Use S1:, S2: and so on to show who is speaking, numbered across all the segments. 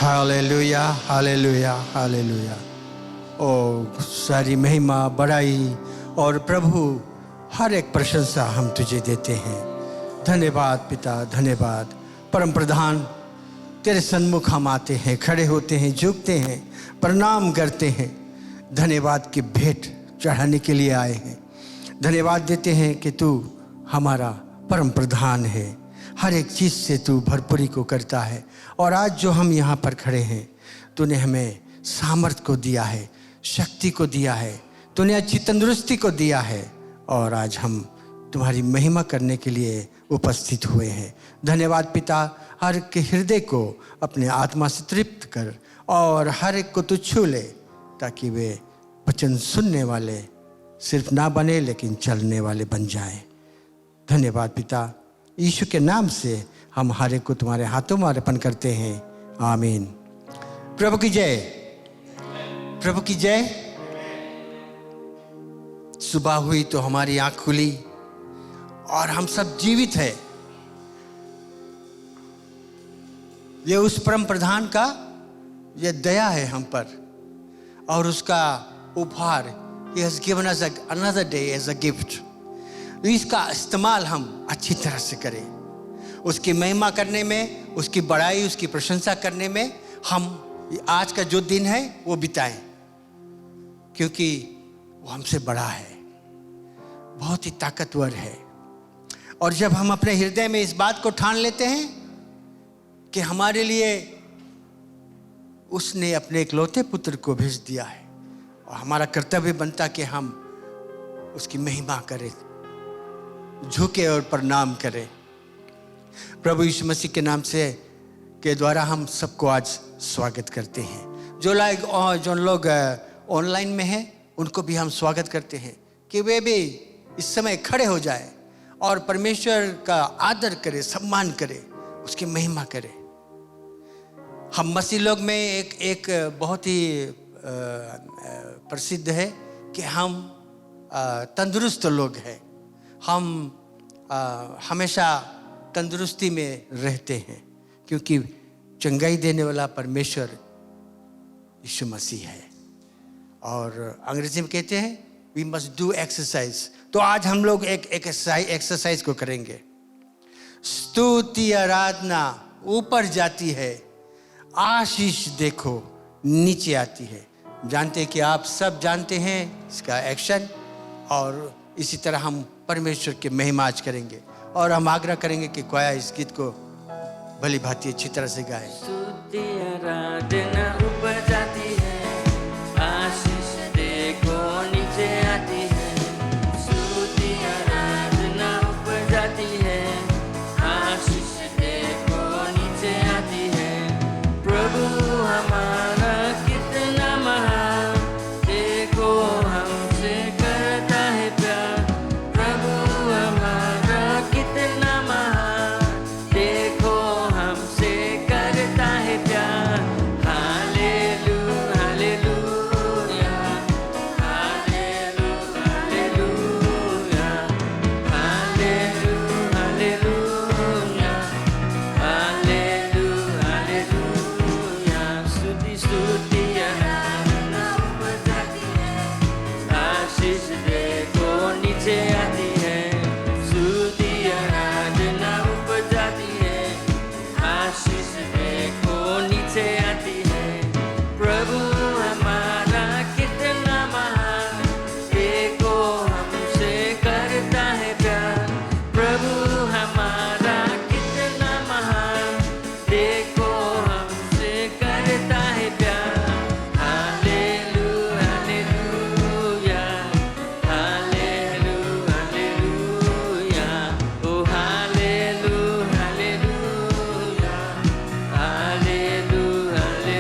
S1: Hallelujah, hallelujah, hallelujah. ओ सारी महिमा, बड़ाई और प्रभु हर एक प्रशंसा हम तुझे देते हैं। धन्यवाद पिता, धन्यवाद। परम प्रधान, तेरे सन्मुख हम आते हैं, खड़े होते हैं, झुकते हैं, प्रणाम करते हैं। धन्यवाद की भेंट चढ़ाने के लिए आए हैं। धन्यवाद देते हैं कि तू हमारा परम प्रधान है, हर एक चीज़ से तू भरपूरी को करता है। और आज जो हम यहाँ पर खड़े हैं, तूने हमें सामर्थ्य को दिया है, शक्ति को दिया है, तूने अच्छी तंदुरुस्ती को दिया है और आज हम तुम्हारी महिमा करने के लिए उपस्थित हुए हैं। धन्यवाद पिता, हर के हृदय को अपने आत्मा से तृप्त कर और हर एक को तू छू ले, ताकि वे वचन सुनने वाले सिर्फ ना बने लेकिन चलने वाले बन जाएं। धन्यवाद पिता, यीशु के नाम से हम हर एक को तुम्हारे हाथों में अर्पण करते हैं। आमीन। प्रभु की जय, प्रभु की जय। सुबह हुई तो हमारी आंख खुली और हम सब जीवित हैं। ये उस परम प्रधान का ये दया है हम पर और उसका उपहार। He has given us another day as a gift। इसका इस्तेमाल हम अच्छी तरह से करें, उसकी महिमा करने में, उसकी बड़ाई, उसकी प्रशंसा करने में हम आज का जो दिन है वो बिताएं, क्योंकि वो हमसे बड़ा है, बहुत ही ताकतवर है। और जब हम अपने हृदय में इस बात को ठान लेते हैं कि हमारे लिए उसने अपने इकलौते पुत्र को भेज दिया है, और हमारा कर्तव्य बनता कि हम उसकी महिमा करें, झुके और प्रणाम करें। प्रभु यीशु मसीह के नाम से के द्वारा हम सबको आज स्वागत करते हैं। जो लोग ऑनलाइन में हैं उनको भी हम स्वागत करते हैं कि वे भी इस समय खड़े हो जाएं और परमेश्वर का आदर करें, सम्मान करें, उसकी महिमा करें। हम मसीह लोग में एक बहुत ही प्रसिद्ध है कि हम तंदुरुस्त लोग हैं। हम हमेशा तंदुरुस्ती में रहते हैं, क्योंकि चंगाई देने वाला परमेश्वर यीशु मसीह है। और अंग्रेजी में कहते हैं वी मस्ट डू एक्सरसाइज। तो आज हम लोग एक एक्सरसाइज को करेंगे। स्तुति आराधना ऊपर जाती है, आशीष देखो नीचे आती है। जानते हैं कि आप सब जानते हैं इसका एक्शन, और इसी तरह हम परमेश्वर की महिमा आज करेंगे। और हम आग्रह करेंगे कि कोया इस गीत को भली भांति अच्छी तरह से गाए।
S2: स्तुति आराधना ऊपर जाती है, आशीष देखो नीचे आती है। स्तुति आराधना ऊपर जाती है, आशीष देखो नीचे आती है। प्रभु हमारा कितना महान, देखो हमसे करता है प्यार। प्रभु हमारा कितना महान, देखो हमसे करता है प्यार। Hallelujah, hallelujah, hallelujah, hallelujah, hallelujah, hallelujah, hallelujah. स्तुति स्तुति आराधना ऊपर जाती है, आशीष देखो नीचे आती है। स्तुति आराधना ऊपर जाती है, आशीष देखो नीचे आती है। प्रभु हमारा कितना महान, देखो हमसे करता है प्यार। प्रभु हमारा कितना महान, देखो हमसे करता है प्यार। हालेलुया, हालेलुया, हालेलुया, हालेलुया, ओ हालेलुया, हालेलुया, हालेलुया, हालेलुया,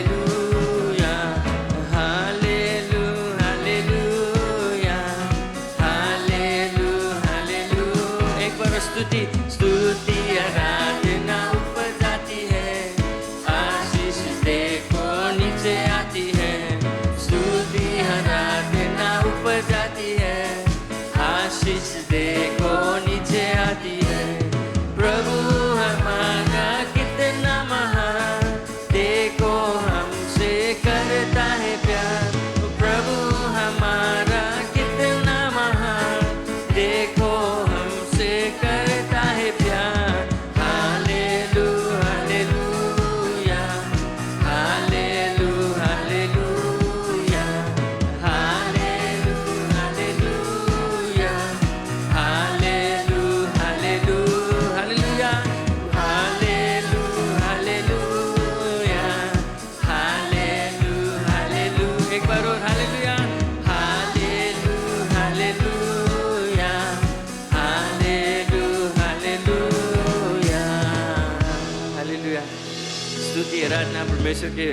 S2: स्तुति आराधना परमेश्वर के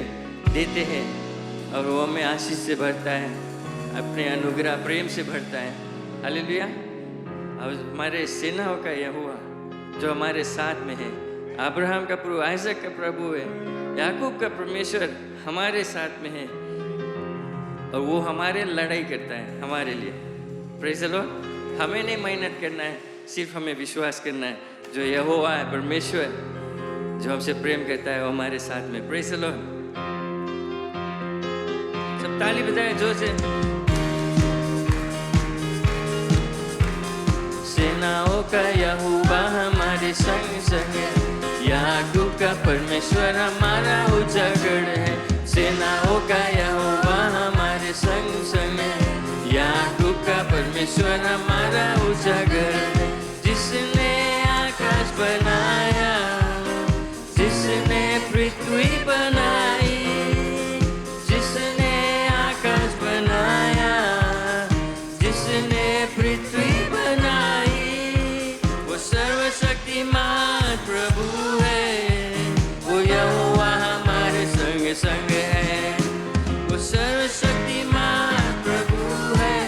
S2: देते हैं और वो हमें आशीष से भरता है, अपने अनुग्रह प्रेम से भरता है। हालेलुया। और हमारे सेनाओं का यहोवा जो हमारे साथ में है, अब्राहम का प्रभु, आइजक का प्रभु है, याकूब का परमेश्वर हमारे साथ में है और वो हमारे लड़ाई करता है हमारे लिए। Praise the Lord. हमें नहीं मेहनत करना है, सिर्फ हमें विश्वास करना है जो यहोवा है परमेश्वर जो हमसे प्रेम करता है वो हमारे साथ में। Praise the Lord. सब ताली बजाएं जोर से। सेनाओं का यहोवा हमारे संग संग है, याकूब का परमेश्वर हमारा उजागर है। सेनाओं का यहोवा हमारे संग संग है, याकूब का परमेश्वर हमारा उजागर है। जिसने आकाश बनाया, जिसने पृथ्वी बनाई, जिसने आकाश बनाया, जिसने पृथ्वी बनाई, वो सर्वशक्तिमान प्रभु है, वो यहोवा हमारे संग संग है। वो सर्वशक्तिमान प्रभु है,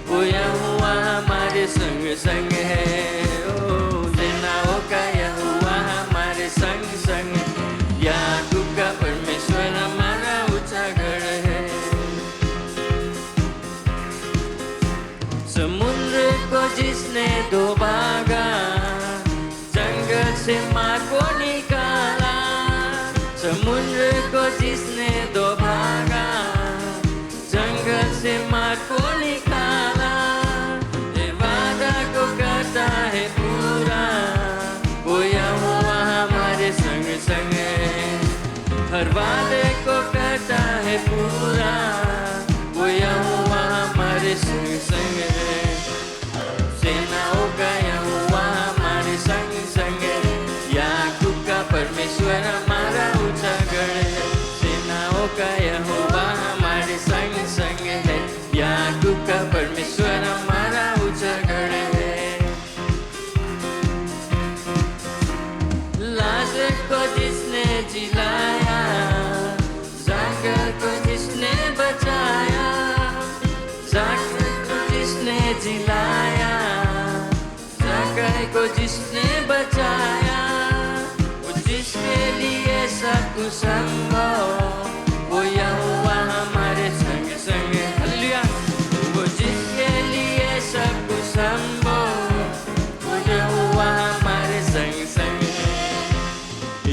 S2: वो यहोवा हमारे संग संग है। ओ सेनाओं का यहोवा हमारे संग संग, याकूब का परमेश्वर हमारा उजागर है। समुद्र को जिसने दो भागा, जंगल से माँ को निकाला। समुद्र को जिसने दो भागा, जंगल से माँ को निकाला। ये वादा को करता है पूरा, वो यहोवा हमारे संग संग है। हर वादे को करता है पूरा, वो यहोवा हमारे संग संग है। सेनाओं का यहोवा हमारे संग संग है, याकूब का परमेश्वर हमारा उजागर है। सेनाओं का यहोवा हमारे संग संग है, याकूब का परमेश्वर हमारा उजागर है। लाजर को जिसने जिलाया, जाकर को जिसने बचाया, जाकर को जिसने जिलाया, जाकर को जिसने बचाया, वो जिसके लिए सब कुछ संभव, वो यहोवा हमारे संग संग है। हालेलुया। वो जिसके लिए सब कुछ संभव, वो यहोवा हमारे संग संग है।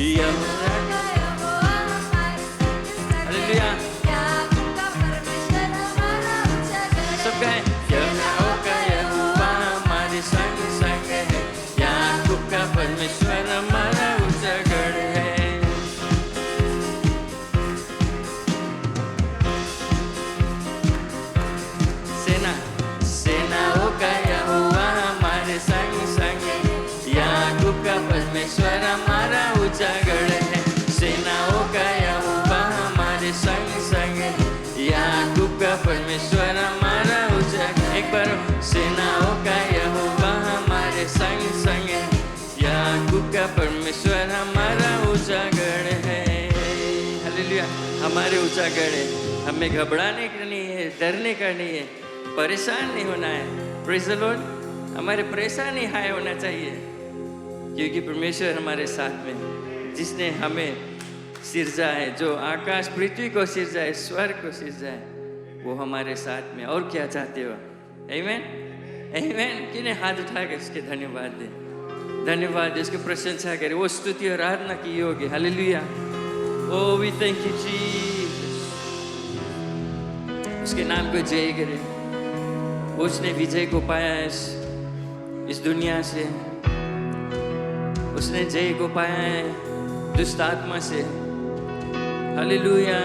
S2: यहोवा हालेलुया। सब कहें यहोवा का यहोवा हमारे संग संग है, याकूब का परमेश्वर हमारा उजागर है। सेनाओं का यहोवा हमारे संग संग है, याकूब का परमेश्वर हमारा उजागर है। सेनाओं का यहोवा हमारे संग संग है, याकूब का परमेश्वर हमारा उजागर। एक बार सेनाओं का यहोवा हमारे संग संग है, याकूब का परमेश्वर हमारा उजागर है। हालेलुया। हमारे उजागर है, हमें घबराने का नहीं है, डरने का नहीं है, परेशान नहीं होना है। Praise the Lord. हमारे परेशान नहीं हाय होना चाहिए, क्योंकि परमेश्वर हमारे साथ में, जिसने हमें सिरजा है, जो आकाश पृथ्वी को सिरजा है, स्वर्ग को सिरजा है, वो हमारे साथ में। और क्या चाहते हो? आमीन आमीन। किन्हें हाथ उठाकर उसके धन्यवाद दे, धन्यवाद दे, उसकी प्रशंसा करे। वो स्तुति और आराधना की होगी। Hallelujah. Oh we thank you Jesus. उसके नाम को जय करे। उसने विजय को पाया है इस दुनिया से, उसने जय को पाया है दुष्ट आत्मा से। Hallelujah.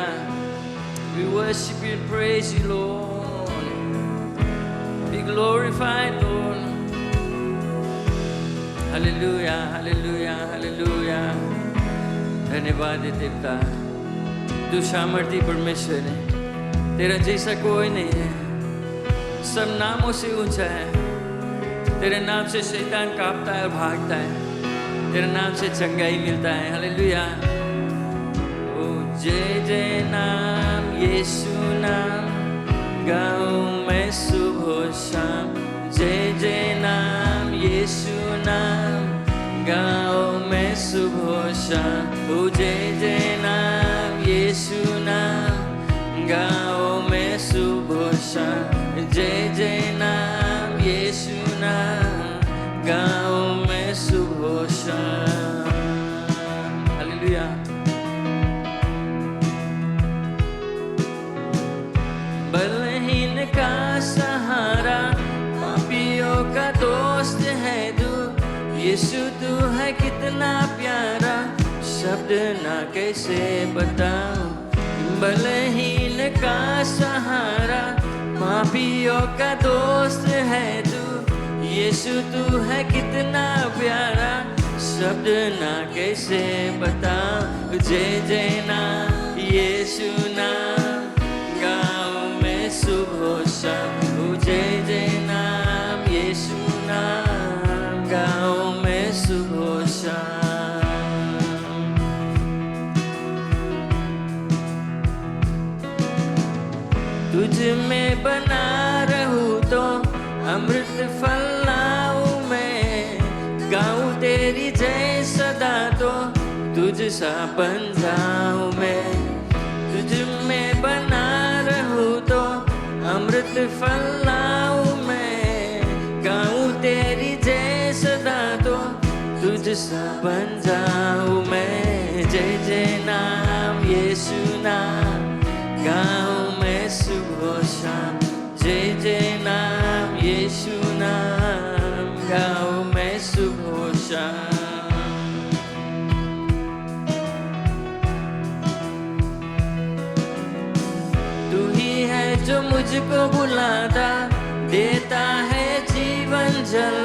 S2: We worship you, praise you, Lord. Be glorified, Lord. Hallelujah, hallelujah, hallelujah. धन्यवाद है पिता, तू सामर्थी परमेश्वर है, तेरा जैसा कोई नहीं है। सब नामों से ऊंचा है, तेरे नाम से शैतान कांपता है और भागता है, तेरे नाम से चंगाई मिलता है। हालेलुया। यीशु नाम गाऊं मैं सुबह शाम, जय जय नाम यीशु नाम गाओ मैं सुबह शाम, ओ जय जय नाम यीशु नाम गाओ मैं सुबह शाम, जय जय नाम यीशु नाम गाओ मैं सुबह शाम। हालेलुया। बलहीन का सहारा, पापियों का दोस्त है तू, यीशु तू है कितना प्यारा, शब्द ना कैसे बताऊं। बलहीन का सहारा, पापियों का दोस्त है तू, यीशु तू है कितना प्यारा, शब्द ना कैसे बताऊं। जय जय नाम यीशु नाम गाऊं मैं सुबह शाम, ओ जय जय नाम यीशु नाम गाऊं मैं सुबह शाम। तुझ में बना रहूं तो अमृत फल लाऊं मैं, गाऊं तेरी जय सदा तो तुझ सा बन जाऊं मैं। तुझ में बना रहूं तो अमृत फल लाऊं मैं, गाऊं तेरी जय सदा तो तुझ सा बन जाऊं मैं। जय जय नाम यीशु नाम गाऊं मैं सुबह शाम, जय जय नाम यीशु नाम गाऊं मैं सुबह शाम। तू ही है जो मुझको बुलाता, देता है जीवन जल,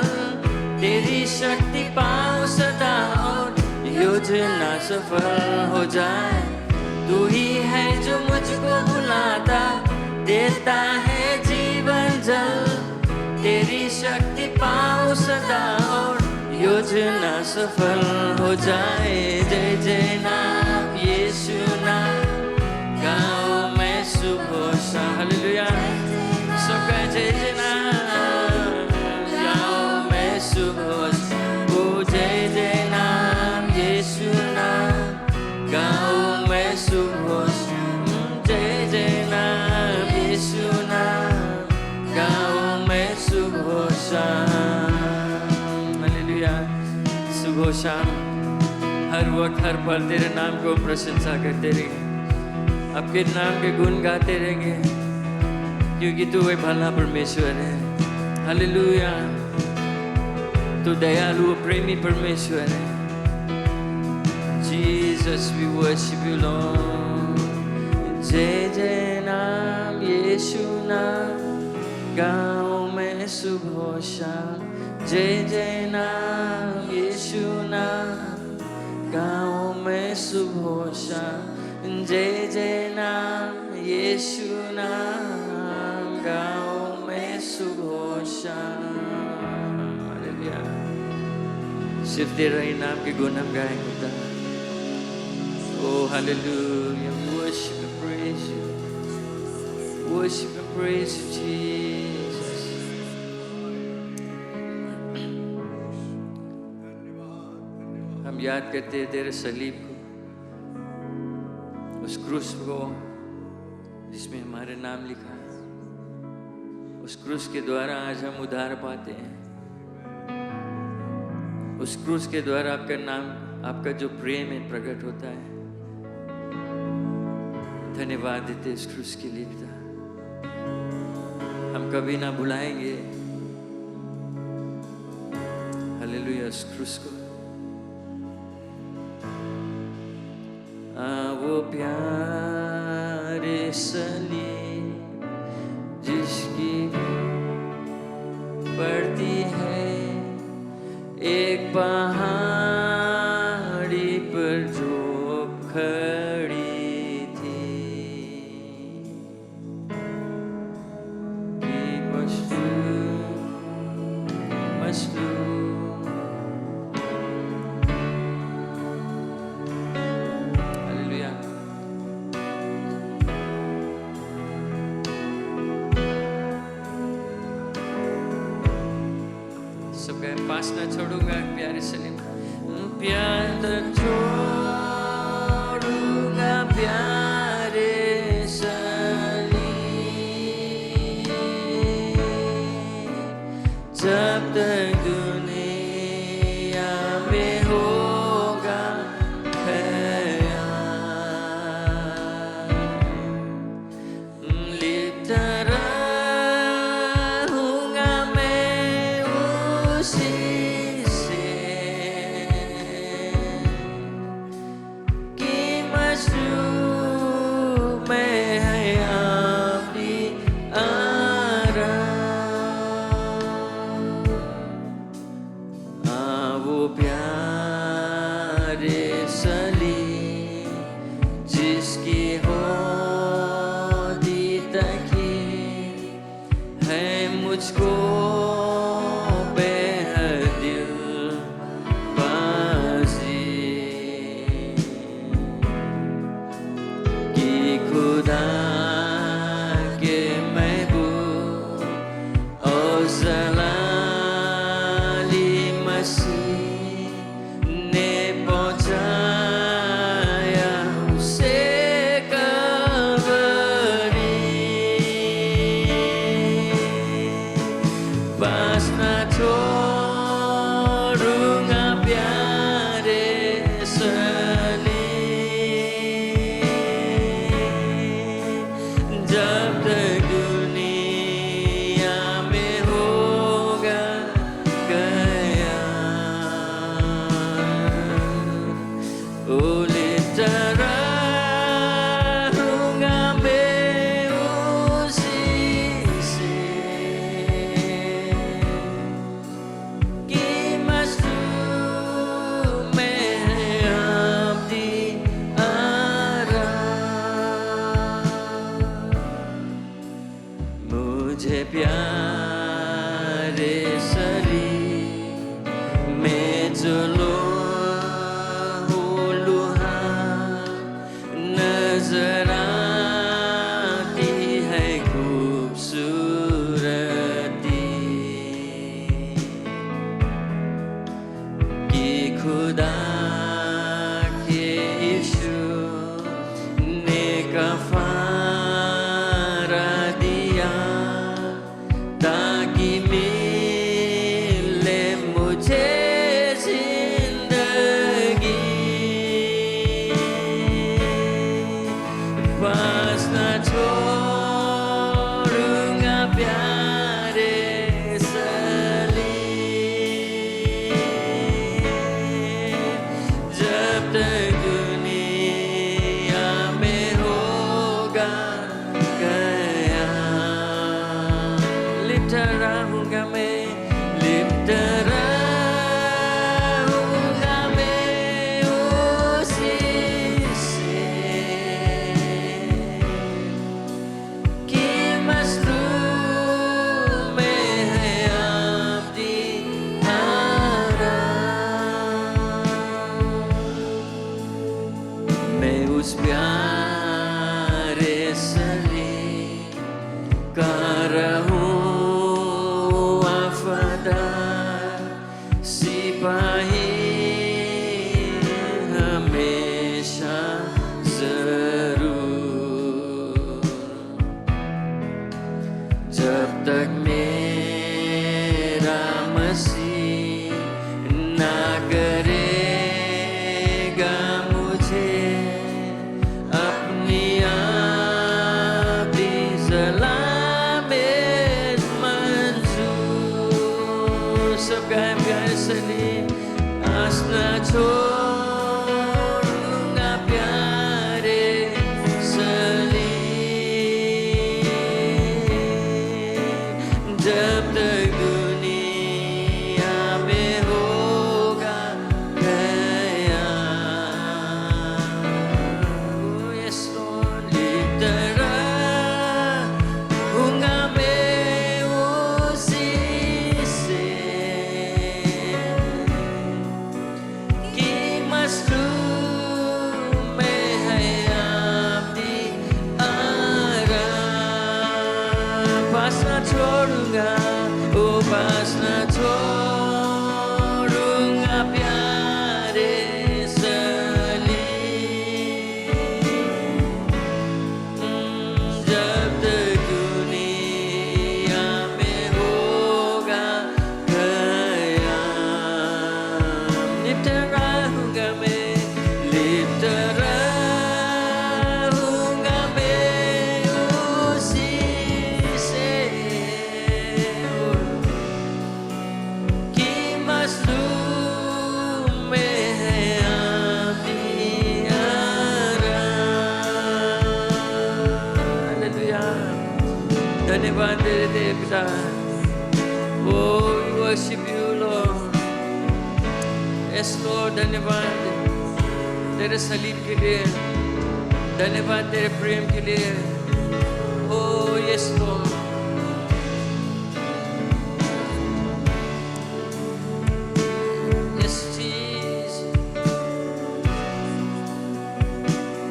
S2: तेरी शक्ति पाऊं सदा और योजना सफल हो जाए। तू ही है जो मुझको बुलाता, देता है जीवन जल, तेरी शक्ति पाऊं सदा और योजना सफल हो जाए। जय जय नाम यीशु नाम गाओ मैं सुबह शाम। हालेलुया। सबका जय जय नाम गाओ मैं सुबह शाम, ओ जय जय नाम यीशु नाम गाओ मैं सुबह शाम, जय जय नाम यीशु नाम गाओ मैं सुबह शाम। हालेलुया। सुबह शाम हर वक्त हर पल तेरे नाम को प्रशंसा करते रहेंगे, आपके नाम के गुण गाते रहेंगे, क्योंकि तू एक भला परमेश्वर है। हालेलुया। तू दयालु प्रेमी परमेश्वर है। Jesus, we worship you, Lord. जय जय नाम यीशु नाम गाऊं मैं सुबह शाम, जय जय नाम यीशु नाम गाऊं मैं सुबह शाम, जय जय नाम यीशु नाम गाऊं मैं सुबह शाम। हालेलुया। सिर्फ तेरा ही नाम के गुण हम गाएंगे। Oh, hallelujah. Worship and praise you. Worship and praise you, Jesus. हम याद करते हैं तेरे सलीब को, उस क्रूस को जिसमें हमारे नाम लिखा है। उस क्रूस के द्वारा आज हम उद्धार पाते हैं। उस क्रूस के द्वारा आपका नाम, आपका जो प्रेम है प्रकट होता है। धन्यवाद देते इस क्रूस के लिए पिता, हम कभी ना भुलाएंगे। हालेलुया। इस क्रूस को वो प्यारे सलीब जिसकी पड़ती है एक पहाड़ी पर जो खड़ी थी, कि मजलूम हालेलुया। पास न छोड़ूंगा प्यारे सलीम। प्यार न छोड़ूंगा प्यारे सलीम, जब तक दुनिया में होगा ख्याल। लिपटा रहूंगा मैं उसी से कि मशरूब में है आपकी आराम। वो प्यारे सलीम जिसकी होदी तकी है मुझको बेहद दिल बाजी कि खुदा के महबूब और जलाली मसीह ने पहुंचाया उसे कब्री। बस न छोड़ूंगा प्यारे सलीम, जब तक दुनिया में होगा ख्याल। ओ लिपटा रहूंगा मैं उसी से कि मशरूब में है आपकी आराम। मुझे प्यारे सलीम में चलो लुहा नजर आती है खूबसूरती कि खुदा के यीशु ने कफारा दिया ताकि मिले मुझे जिंदगी। बस न छोड़ूंगा प्यारे सलीम, जब तक दुनिया में होगा ख्याल। लिपटा रहूंगा मैं, लिपटा रहूंगा मैं उसी से कि मशरूब में है आपकी आराम। मैं उस प्यारे सलीम का रहूं वफादार सिपाही हमेशा जरूर, जब तक मेरा मसीह ना करेगा मुझे अपनी आपकी सलामत मंजूर। सब गाए प्यारे सलीम। आस न छोड़ूंगा प्यारे सलीम, जब तक दुनिया में होगा ख्याल। Oh, yes, Lord. लिपटा रहूंगा मैं उसी से कि धन्यवाद तेरे पिता। Oh, we worship you, Lord. Yes, Lord, धन्यवाद तेरे सलीब के लिए, धन्यवाद तेरे प्रेम के लिए। Oh, yes, Lord. Yes, Jesus.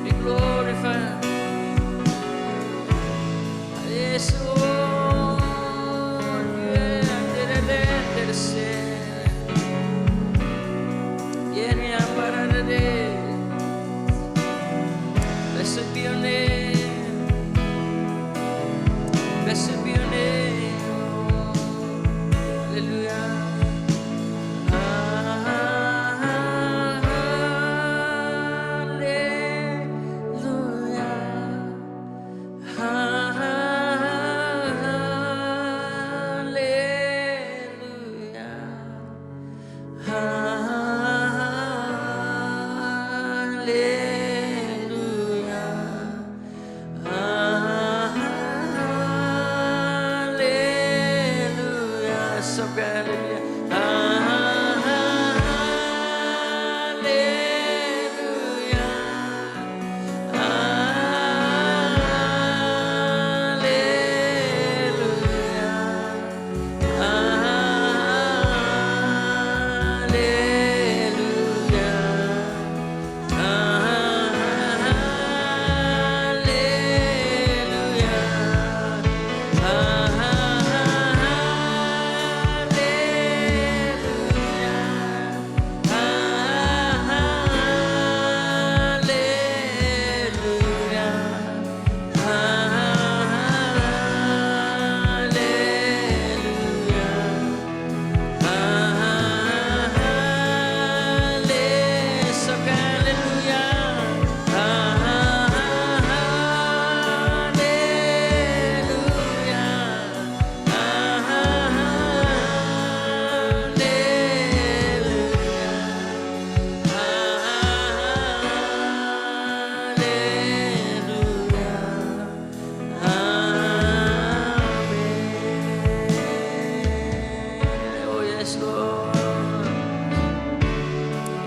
S2: Be glorified. Yes, Lord. Yeah, तेरे से ये नहीं हमारा दे। Blessed be your name. Blessed be your name. Hallelujah.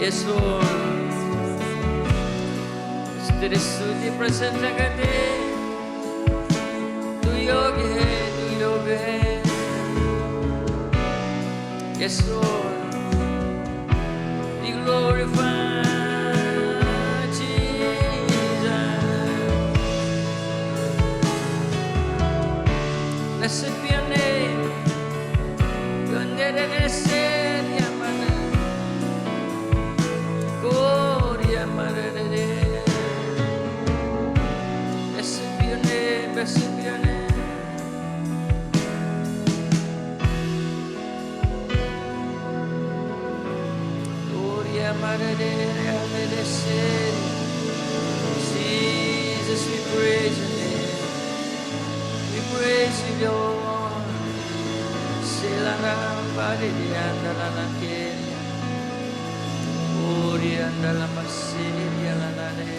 S2: Yes, Lord. तेरे स्तुति प्रसन्न करते, तू योग्य है, तू योग्य है। Yes, Lord. Be glorified, Jesus. Blessed be your name. Blessed be your name. Gloria Maria, Jesus, we praise your name. We praise you, Lord. Selana Maria, Andalana Kenya. Gloria Andala Maria, Lanane.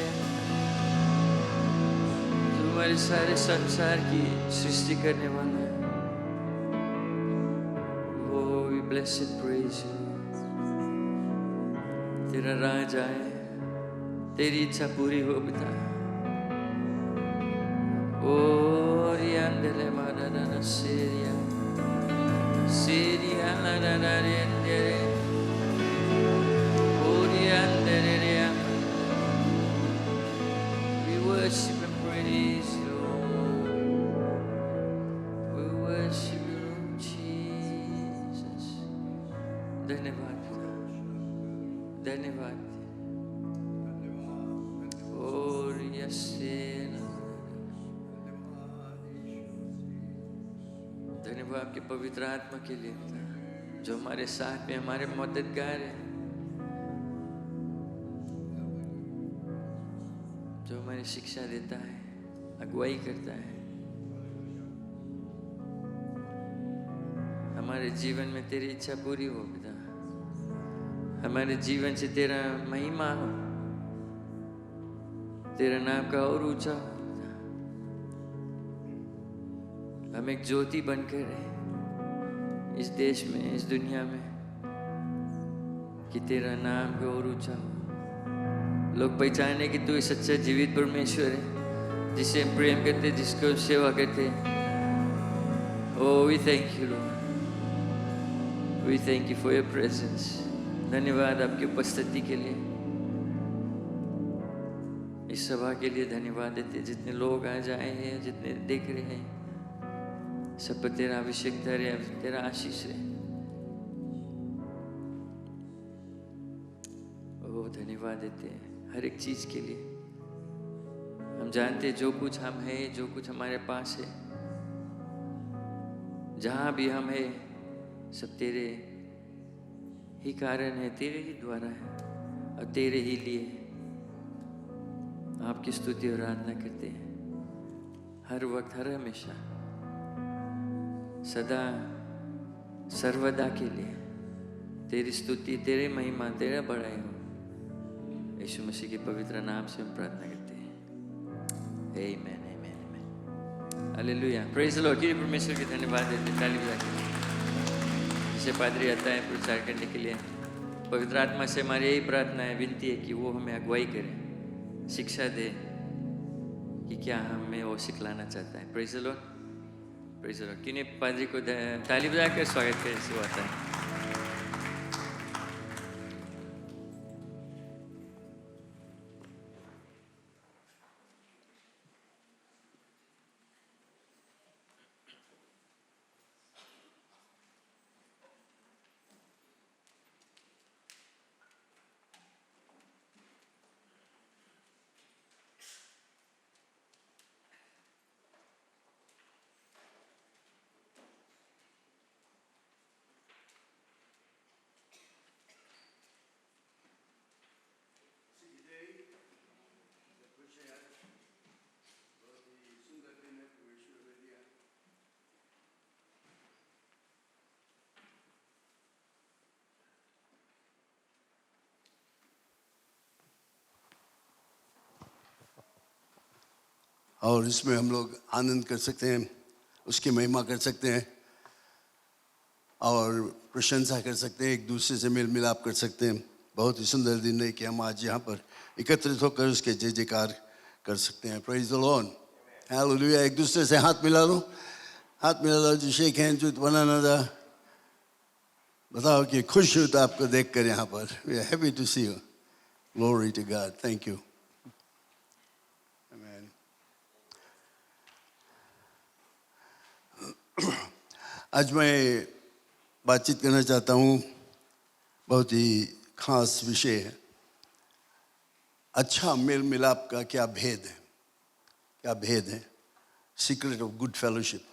S2: हमारे सारे संसार की सृष्टि करने वाला है। Oh, we bless and praise you. तेरा राज आए, तेरी इच्छा पूरी हो पिता। Oh, रियांडले माराना सीरिया, सीरिया लाना रियांडले, oh रियांडले रियां। We worship and praise you. धन्यवाद धन्यवाद और धन्यवाद आपके पवित्र आत्मा के लिए जो हमारे साथ में हमारे मददगार है, जो हमारी शिक्षा देता है, अगुवाई करता है। हमारे जीवन में तेरी इच्छा पूरी हो पिता। हमारे जीवन से तेरा महिमा हो, तेरा नाम का और ऊंचा हो। हम एक ज्योति बनकर रहे इस देश में, इस दुनिया में, कि तेरा नाम भी और ऊंचा हो। लोग पहचाने कि तू सच्चा जीवित परमेश्वर है, जिसे हम प्रेम करते, जिसको सेवा करते। Oh, we thank you, Lord. We thank you for your presence. धन्यवाद आपकी उपस्थिति के लिए, इस सभा के लिए धन्यवाद देते। जितने लोग आज आए हैं, जितने देख रहे हैं, सब पर तेरा अभिषेक, तेरा आशीष है। ओ धन्यवाद देते हैं हर एक चीज के लिए। हम जानते हैं जो कुछ हम हैं, जो कुछ हमारे पास है, जहाँ भी हम हैं, सब तेरे ही कारण है, तेरे ही द्वारा है और तेरे ही लिए आपकी स्तुति और आराधना करते हैं हर वक्त, हर हमेशा, सदा सर्वदा के लिए। तेरी स्तुति, तेरे महिमा, तेरा बड़ाई हो। यीशु मसीह के पवित्र नाम से हम प्रार्थना करते हैं। आमीन, आमीन, आमीन। Hallelujah, praise the Lord. कि परमेश्वर के धन्यवाद देते, ताली बजा के। जैसे पादरी आता है प्रचार करने के लिए, पवित्र आत्मा से हमारी यही प्रार्थना है, विनती है कि वो हमें अगुवाई करे, शिक्षा दे कि क्या हमें वो सिखलाना चाहता है। Praise the Lord, praise the Lord. किन्हीं पादरी को ताली बजा कर स्वागत करें, से आता है।
S3: और इसमें हम लोग आनंद कर सकते हैं, उसकी महिमा कर सकते हैं और प्रशंसा कर सकते हैं, एक दूसरे से मेल मिलाप कर सकते हैं। बहुत ही सुंदर दिन है कि हम आज यहाँ पर एकत्रित होकर उसके जय जयकार कर सकते हैं। Praise the Lord, hallelujah. एक दूसरे से हाथ मिला लो, हाथ मिला लो, जो shake hands with one another. बताओ कि खुश हूँ तो आपको देख कर यहाँ पर। We are happy to see you. Glory to God, thank you. आज मैं बातचीत करना चाहता हूँ, बहुत ही खास विषय है। अच्छा मेल मिलाप का क्या भेद है, क्या भेद है, सीक्रेट ऑफ गुड फेलोशिप।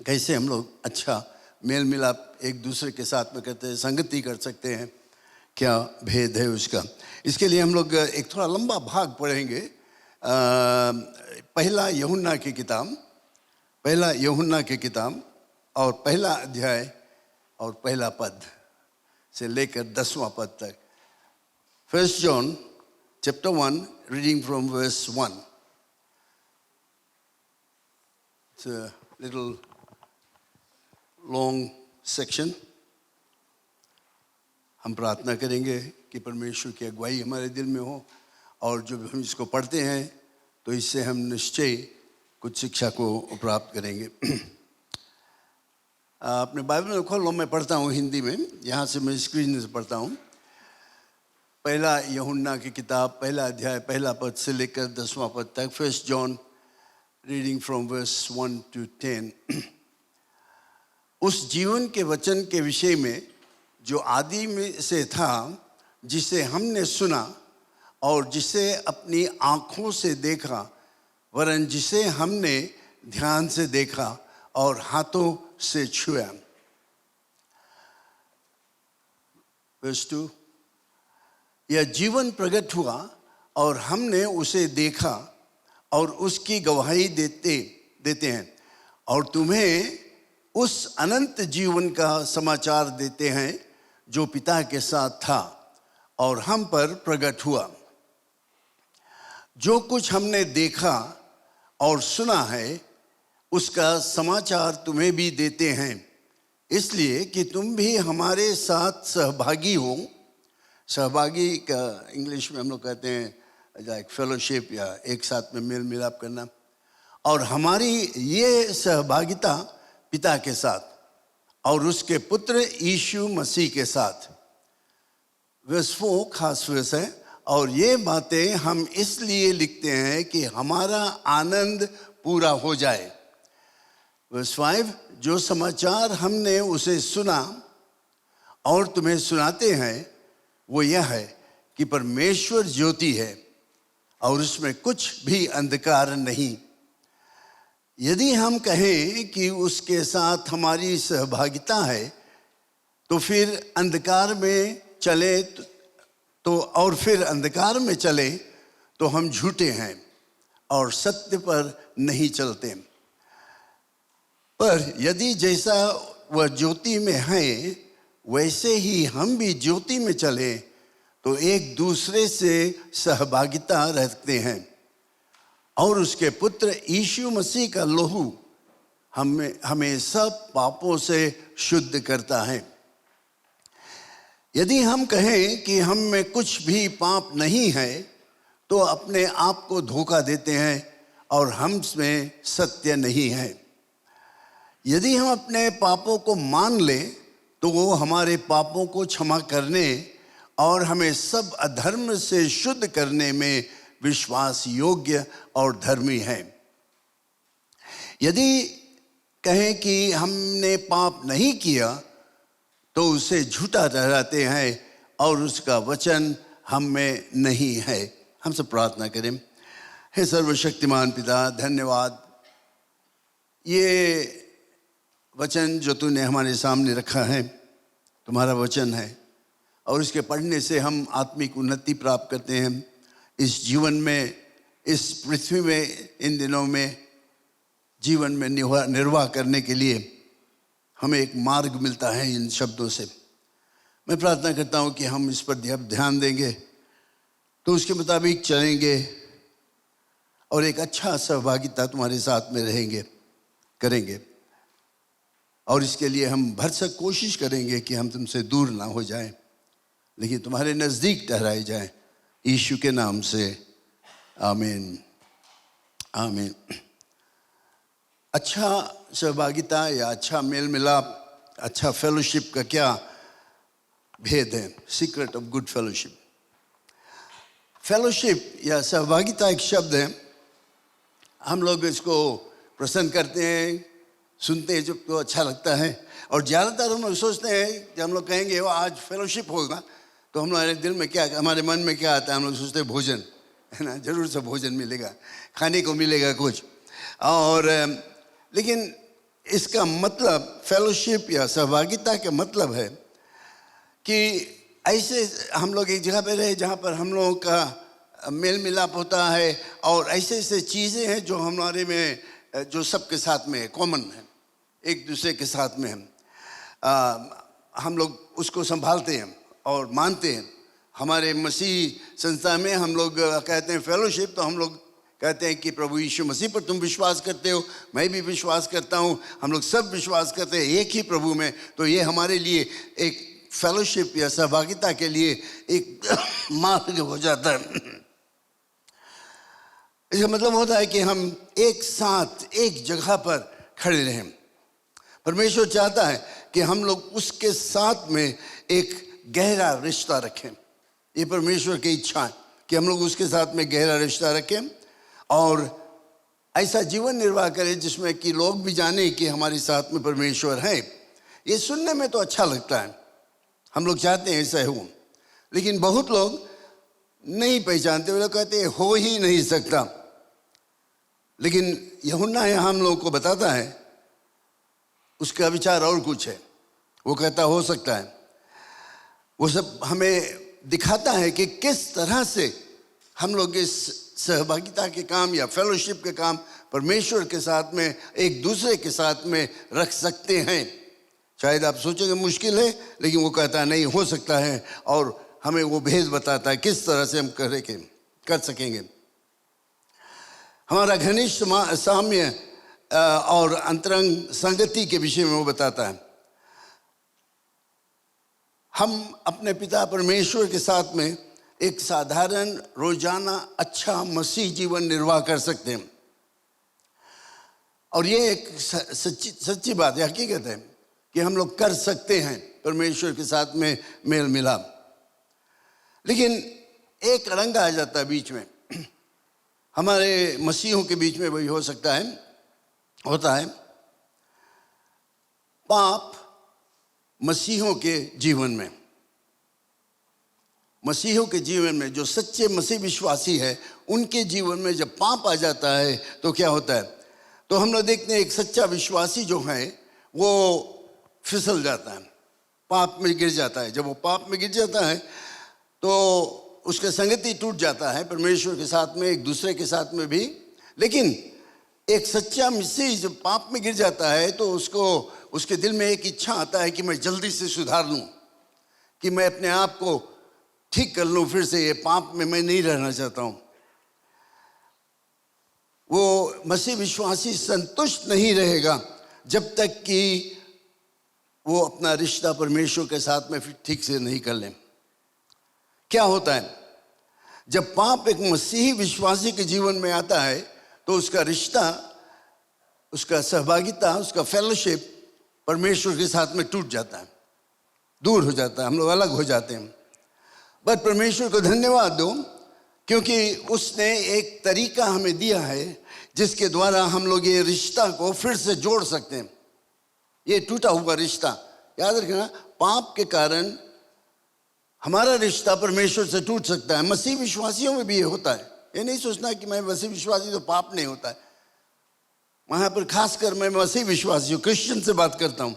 S3: कैसे हम लोग अच्छा मेल मिलाप एक दूसरे के साथ में करते हैं, संगति कर सकते हैं, क्या भेद है उसका। इसके लिए हम लोग एक थोड़ा लंबा भाग पढ़ेंगे। पहला यूहन्ना की किताब, पहला यूहन्ना की किताब और पहला अध्याय और पहला पद से लेकर 10वां पद तक। 1 John chapter 1 reading from verse 1. It's a little long section. हम प्रार्थना करेंगे कि परमेश्वर की अगुवाई हमारे दिल में हो, और जब हम इसको पढ़ते हैं तो इससे हम निश्चय कुछ शिक्षा को प्राप्त करेंगे। अपने बाइबल में खोलो, मैं पढ़ता हूँ हिंदी में, यहाँ से मैं स्क्रीन से पढ़ता हूँ। पहला यूहन्ना की किताब, पहला अध्याय, पहला पद से लेकर 10वां पद तक। 1 John reading from verse 1 to 10। उस जीवन के वचन के विषय में जो आदि में से था, जिसे हमने सुना और जिसे अपनी आँखों से देखा, वरन जिसे हमने ध्यान से देखा और हाथों से छुआ। वर्स 2, यह जीवन प्रकट हुआ और हमने उसे देखा और उसकी गवाही देते हैं, और तुम्हें उस अनंत जीवन का समाचार देते हैं जो पिता के साथ था और हम पर प्रकट हुआ। जो कुछ हमने देखा और सुना है उसका समाचार तुम्हें भी देते हैं, इसलिए कि तुम भी हमारे साथ सहभागी हो। सहभागी का इंग्लिश में हम लोग कहते हैं लाइक फेलोशिप, या एक साथ में मेल मिलाप करना। और हमारी ये सहभागिता पिता के साथ और उसके पुत्र यीशु मसीह के साथ। वर्स 4 खास वर्स है, और ये बातें हम इसलिए लिखते हैं कि हमारा आनंद पूरा हो जाए। वर्स 5, जो समाचार हमने उसे सुना और तुम्हें सुनाते हैं वो यह है कि परमेश्वर ज्योति है और उसमें कुछ भी अंधकार नहीं। यदि हम कहें कि उसके साथ हमारी सहभागिता है तो फिर अंधकार में चले फिर अंधकार में चले तो हम झूठे हैं और सत्य पर नहीं चलते। पर यदि जैसा वह ज्योति में है वैसे ही हम भी ज्योति में चले तो एक दूसरे से सहभागिता रखते हैं, और उसके पुत्र यीशु मसीह का लहू हमें सब पापों से शुद्ध करता है। यदि हम कहें कि हम में कुछ भी पाप नहीं है तो अपने आप को धोखा देते हैं और हम में सत्य नहीं है। यदि हम अपने पापों को मान लें तो वो हमारे पापों को क्षमा करने और हमें सब अधर्म से शुद्ध करने में विश्वास योग्य और धर्मी है। यदि कहें कि हमने पाप नहीं किया तो उसे झूठा ठहराते हैं और उसका वचन हम में नहीं है। हम सब प्रार्थना करें। हे सर्वशक्तिमान पिता, धन्यवाद ये वचन जो तूने हमारे सामने रखा है तुम्हारा वचन है, और इसके पढ़ने से हम आत्मिक उन्नति प्राप्त करते हैं। इस जीवन में, इस पृथ्वी में, इन दिनों में जीवन में निर्वाह करने के लिए हमें एक मार्ग मिलता है इन शब्दों से। मैं प्रार्थना करता हूँ कि हम इस पर ध्यान देंगे तो उसके मुताबिक चलेंगे और एक अच्छा सहभागिता तुम्हारे साथ में करेंगे। और इसके लिए हम भरसक कोशिश करेंगे कि हम तुमसे दूर ना हो जाएं, लेकिन तुम्हारे नज़दीक ठहराए जाएं। यीशु के नाम से आमीन, आमीन। अच्छा सहभागिता या अच्छा मेल मिलाप, अच्छा फेलोशिप का क्या भेद है? Secret of good fellowship. Fellowship या सहभागिता एक शब्द है, हम लोग इसको पसंद करते हैं, सुनते हैं जब तो अच्छा लगता है। और ज़्यादातर हम लोग सोचते हैं कि हम लोग कहेंगे वो आज फेलोशिप होगा तो हमारे दिल में क्या, हमारे मन में क्या आता है? हम लोग सोचते हैं भोजन, है ना, जरूर से भोजन मिलेगा, खाने को मिलेगा कुछ। और लेकिन इसका मतलब, फेलोशिप या सहभागिता का मतलब है कि ऐसे हम लोग एक जगह पे रहे जहाँ पर हम लोगों का मेल मिलाप होता है और ऐसे ऐसे चीज़ें हैं जो हमारे में, जो सबके साथ में कॉमन है, एक दूसरे के साथ में हम लोग उसको संभालते हैं और मानते हैं। हमारे मसीह संस्था में हम लोग कहते हैं फेलोशिप, तो हम लोग कहते हैं कि प्रभु यीशु मसीह पर तुम विश्वास करते हो, मैं भी विश्वास करता हूँ, हम लोग सब विश्वास करते हैं एक ही प्रभु में। तो ये हमारे लिए एक फेलोशिप या सहभागिता के लिए एक मार्ग हो जाता है। इसका मतलब होता है कि हम एक साथ एक जगह पर खड़े रहें। परमेश्वर चाहता है कि हम लोग उसके साथ में एक गहरा रिश्ता रखें। ये परमेश्वर की इच्छा है कि हम लोग उसके साथ में गहरा रिश्ता रखें और ऐसा जीवन निर्वाह करें जिसमें कि लोग भी जाने कि हमारे साथ में परमेश्वर है। ये सुनने में तो अच्छा लगता है, हम लोग चाहते हैं ऐसा हो, लेकिन बहुत लोग नहीं पहचानते, वे लोग कहते हैं हो ही नहीं सकता। लेकिन यूहन्ना हम लोगों को बताता है, उसका विचार और कुछ है। वो कहता हो सकता है। वो सब हमें दिखाता है कि किस तरह से हम लोग इस सहभागिता के काम या फेलोशिप के काम परमेश्वर के साथ में, एक दूसरे के साथ में रख सकते हैं। शायद आप सोचेंगे मुश्किल है, लेकिन वो कहता है नहीं, हो सकता है, और हमें वो भेद बताता है किस तरह से हम कर सकेंगे। हमारा घनिष्ठ साम्य और अंतरंग संगति के विषय में वो बताता है। हम अपने पिता परमेश्वर के साथ में एक साधारण रोजाना अच्छा मसीह जीवन निर्वाह कर सकते हैं, और ये एक सच्ची बात है, हकीकत है कि हम लोग कर सकते हैं परमेश्वर के साथ में मेल मिलाप। लेकिन एक रंग आ जाता है बीच में, हमारे मसीहों के बीच में वही होता है पाप मसीहों के जीवन में। मसीहों के जीवन में जो सच्चे मसीह विश्वासी है, उनके जीवन में जब पाप आ जाता है तो क्या होता है? तो हम लोग देखते हैं एक सच्चा विश्वासी जो है वो फिसल जाता है, पाप में गिर जाता है। जब वो पाप में गिर जाता है तो उसका संगति टूट जाता है परमेश्वर के साथ में, एक दूसरे के साथ में भी। लेकिन एक सच्चा मसीह जब पाप में गिर जाता है तो उसके दिल में एक इच्छा आता है कि मैं जल्दी से सुधार लूं, कि मैं अपने आप को ठीक कर लूं, फिर से ये पाप में मैं नहीं रहना चाहता हूं। वो मसीह विश्वासी संतुष्ट नहीं रहेगा जब तक कि वो अपना रिश्ता परमेश्वर के साथ में फिर ठीक से नहीं कर ले। क्या होता है जब पाप एक मसीही विश्वासी के जीवन में आता है तो उसका रिश्ता, उसका सहभागिता, उसका फेलोशिप परमेश्वर के साथ में टूट जाता है, दूर हो जाता है, हम लोग अलग हो जाते हैं। बट परमेश्वर को धन्यवाद दो क्योंकि उसने एक तरीका हमें दिया है जिसके द्वारा हम लोग ये रिश्ता को फिर से जोड़ सकते हैं। ये टूटा हुआ रिश्ता, याद रखना, पाप के कारण हमारा रिश्ता परमेश्वर से टूट सकता है। मसीह विश्वासियों में भी ये होता है। ये नहीं सोचना कि मैं मसीह विश्वासी तो पाप नहीं होता है। वहां पर खासकर मैं मसीह विश्वासी हूँ, क्रिश्चियन से बात करता हूँ।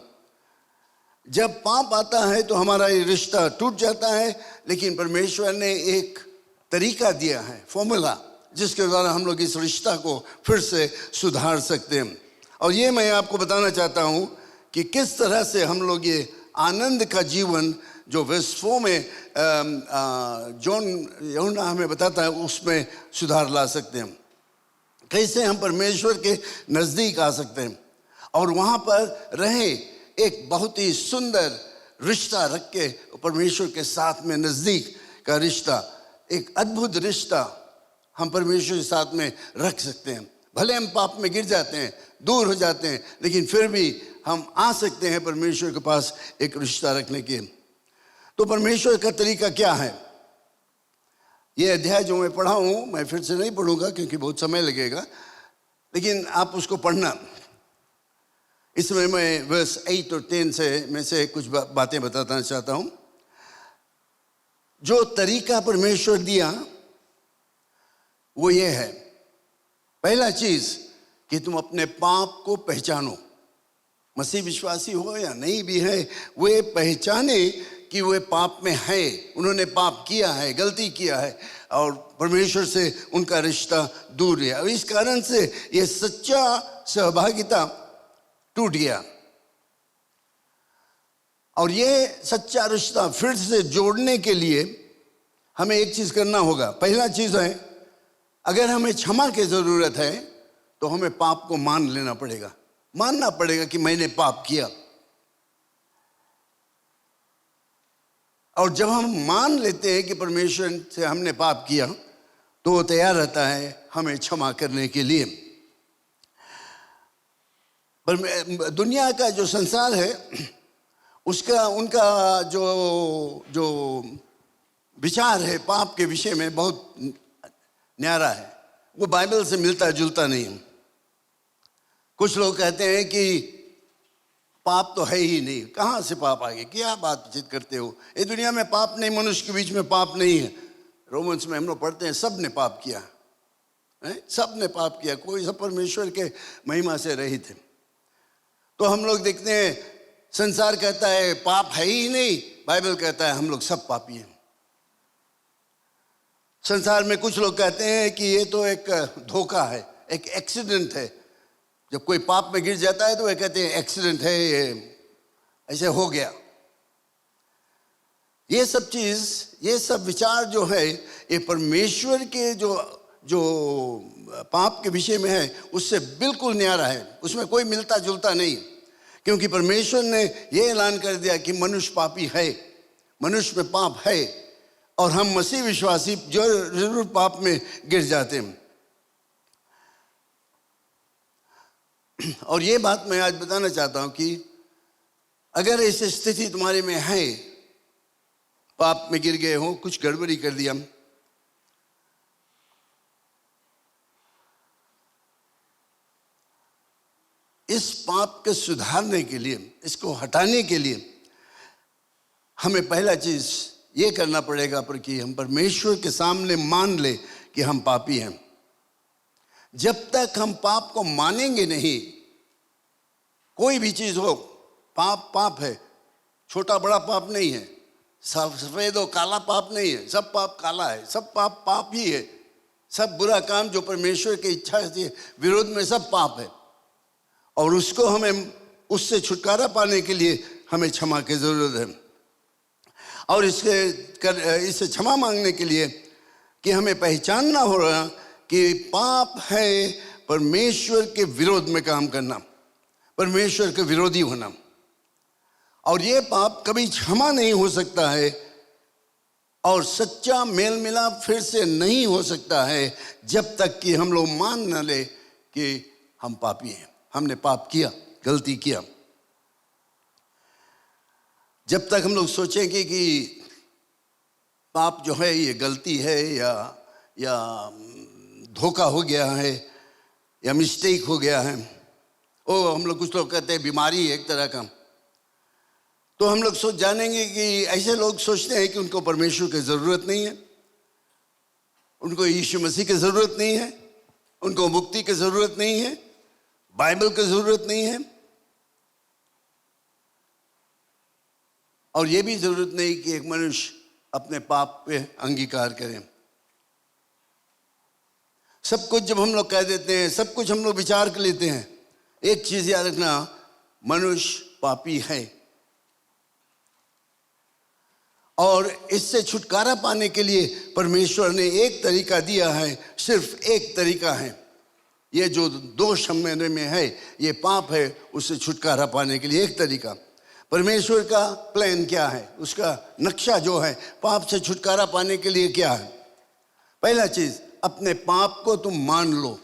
S3: जब पाप आता है तो हमारा ये रिश्ता टूट जाता है, लेकिन परमेश्वर ने एक तरीका दिया है, फॉर्मूला, जिसके द्वारा हम लोग इस रिश्ता को फिर से सुधार सकते हैं। और ये मैं आपको बताना चाहता हूँ कि किस तरह से हम लोग ये आनंद का जीवन जो वर्स 4 में जॉन यूहन्ना हमें बताता है उसमें सुधार ला सकते हैं। कैसे हम परमेश्वर के नज़दीक आ सकते हैं और वहाँ पर रहे एक बहुत ही सुंदर रिश्ता रख के परमेश्वर के साथ में नज़दीक का रिश्ता, एक अद्भुत रिश्ता हम परमेश्वर के साथ में रख सकते हैं। भले हम पाप में गिर जाते हैं, दूर हो जाते हैं, लेकिन फिर भी हम आ सकते हैं परमेश्वर के पास एक रिश्ता रखने के। तो परमेश्वर का तरीका क्या है? ये अध्याय जो मैं पढ़ा हूँ मैं फिर से नहीं पढ़ूंगा क्योंकि बहुत समय लगेगा, लेकिन आप उसको पढ़ना। इसमें मैं वर्स 8 और 10 में से कुछ बातें बताना चाहता हूँ। जो तरीका परमेश्वर दिया वो ये है, पहला चीज कि तुम अपने पाप को पहचानो। मसीह विश्वासी हो या नहीं भी है, वे पहचाने कि वे पाप में है, उन्होंने पाप किया है, गलती किया है और परमेश्वर से उनका रिश्ता दूर है। और इस कारण से ये सच्चा सहभागिता टूट गया। और ये सच्चा रिश्ता फिर से जोड़ने के लिए हमें एक चीज करना होगा। पहला चीज है, अगर हमें क्षमा की जरूरत है तो हमें पाप को मान लेना पड़ेगा, मानना पड़ेगा कि मैंने पाप किया। और जब हम मान लेते हैं कि परमेश्वर से हमने पाप किया तो वो तैयार रहता है हमें क्षमा करने के लिए। पर दुनिया का जो संसार है उनका जो विचार है पाप के विषय में बहुत न्यारा है, वो बाइबल से मिलता जुलता नहीं है। कुछ लोग कहते हैं कि पाप तो है ही नहीं, कहाँ से पाप आ गया, क्या बातचीत करते हो, ये दुनिया में पाप नहीं, मनुष्य के बीच में पाप नहीं है। रोमन्स में हम लोग पढ़ते हैं सब ने पाप किया है, सब ने पाप किया, कोई सब परमेश्वर के महिमा से रहित है। तो हम लोग देखते हैं संसार कहता है पाप है ही नहीं, बाइबल कहता है हम लोग सब पापी हैं। संसार में कुछ लोग कहते हैं कि ये तो एक धोखा है, एक एक्सीडेंट है। जब कोई पाप में गिर जाता है तो वे कहते हैं एक्सीडेंट है, ये ऐसे हो गया। ये सब चीज, ये सब विचार जो है ये परमेश्वर के जो पाप के विषय में है उससे बिल्कुल न्यारा है, उसमें कोई मिलता जुलता नहीं। क्योंकि परमेश्वर ने ये ऐलान कर दिया कि मनुष्य पापी है, मनुष्य में पाप है, और हम मसीह विश्वासी जो जरूर पाप में गिर जाते हैं। और ये बात मैं आज बताना चाहता हूं कि अगर ऐसी स्थिति तुम्हारे में है, पाप में गिर गए हो, कुछ गड़बड़ी कर दिया, इस पाप के सुधारने के लिए, इसको हटाने के लिए हमें पहला चीज ये करना पड़ेगा पर कि हम परमेश्वर के सामने मान ले कि हम पापी हैं। जब तक हम पाप को मानेंगे नहीं, कोई भी चीज हो, पाप पाप है, छोटा बड़ा पाप नहीं है, सफेद और काला पाप नहीं है, सब पाप काला है, सब पाप पाप ही है। सब बुरा काम जो परमेश्वर की इच्छा के विरोध में सब पाप है, और उसको हमें उससे छुटकारा पाने के लिए हमें क्षमा की जरूरत है। और इससे क्षमा मांगने के लिए कि हमें पहचानना हो रहा कि पाप है परमेश्वर के विरोध में काम करना, परमेश्वर के विरोधी होना, और ये पाप कभी क्षमा नहीं हो सकता है और सच्चा मेल मिलाप फिर से नहीं हो सकता है जब तक कि हम लोग मान न ले कि हम पापी हैं, हमने पाप किया, गलती किया। जब तक हम लोग सोचेंगे कि पाप जो है ये गलती है या धोखा हो गया है या मिस्टेक हो गया है, हम लोग कुछ लोग कहते हैं बीमारी है एक तरह का, तो हम लोग सोच जानेंगे कि ऐसे लोग सोचते हैं कि उनको परमेश्वर की ज़रूरत नहीं है, उनको यीशु मसीह की ज़रूरत नहीं है, उनको मुक्ति की ज़रूरत नहीं है, बाइबल की ज़रूरत नहीं है, और ये भी ज़रूरत नहीं कि एक मनुष्य अपने पाप पे अंगीकार करे। सब कुछ जब हम लोग कह देते हैं, सब कुछ हम लोग विचार कर लेते हैं, एक चीज़ याद रखना, मनुष्य पापी है, और इससे छुटकारा पाने के लिए परमेश्वर ने एक तरीका दिया है, सिर्फ एक तरीका है। ये जो दोष हमारे में है, ये पाप है, उससे छुटकारा पाने के लिए एक तरीका। परमेश्वर का प्लान क्या है, उसका नक्शा जो है पाप से छुटकारा पाने के लिए क्या है? पहला चीज, अपने पाप को तुम मान लो।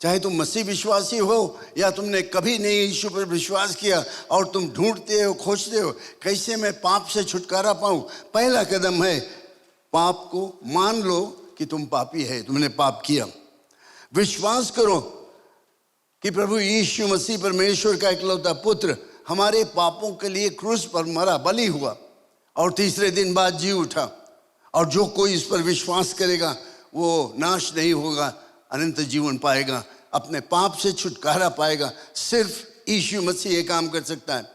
S3: चाहे तुम मसीह विश्वासी हो या तुमने कभी नहीं यीशु पर विश्वास किया और तुम ढूंढते हो, खोजते हो कैसे मैं पाप से छुटकारा पाऊं, पहला कदम है पाप को मान लो कि तुम पापी है, तुमने पाप किया। विश्वास करो कि प्रभु यीशु मसीह परमेश्वर का इकलौता पुत्र हमारे पापों के लिए क्रूस पर मरा, बलि हुआ और तीसरे दिन बाद जी उठा, और जो कोई इस पर विश्वास करेगा वो नाश नहीं होगा, अनंत जीवन पाएगा, अपने पाप से छुटकारा पाएगा। सिर्फ यीशु मसीह ये काम कर सकता है।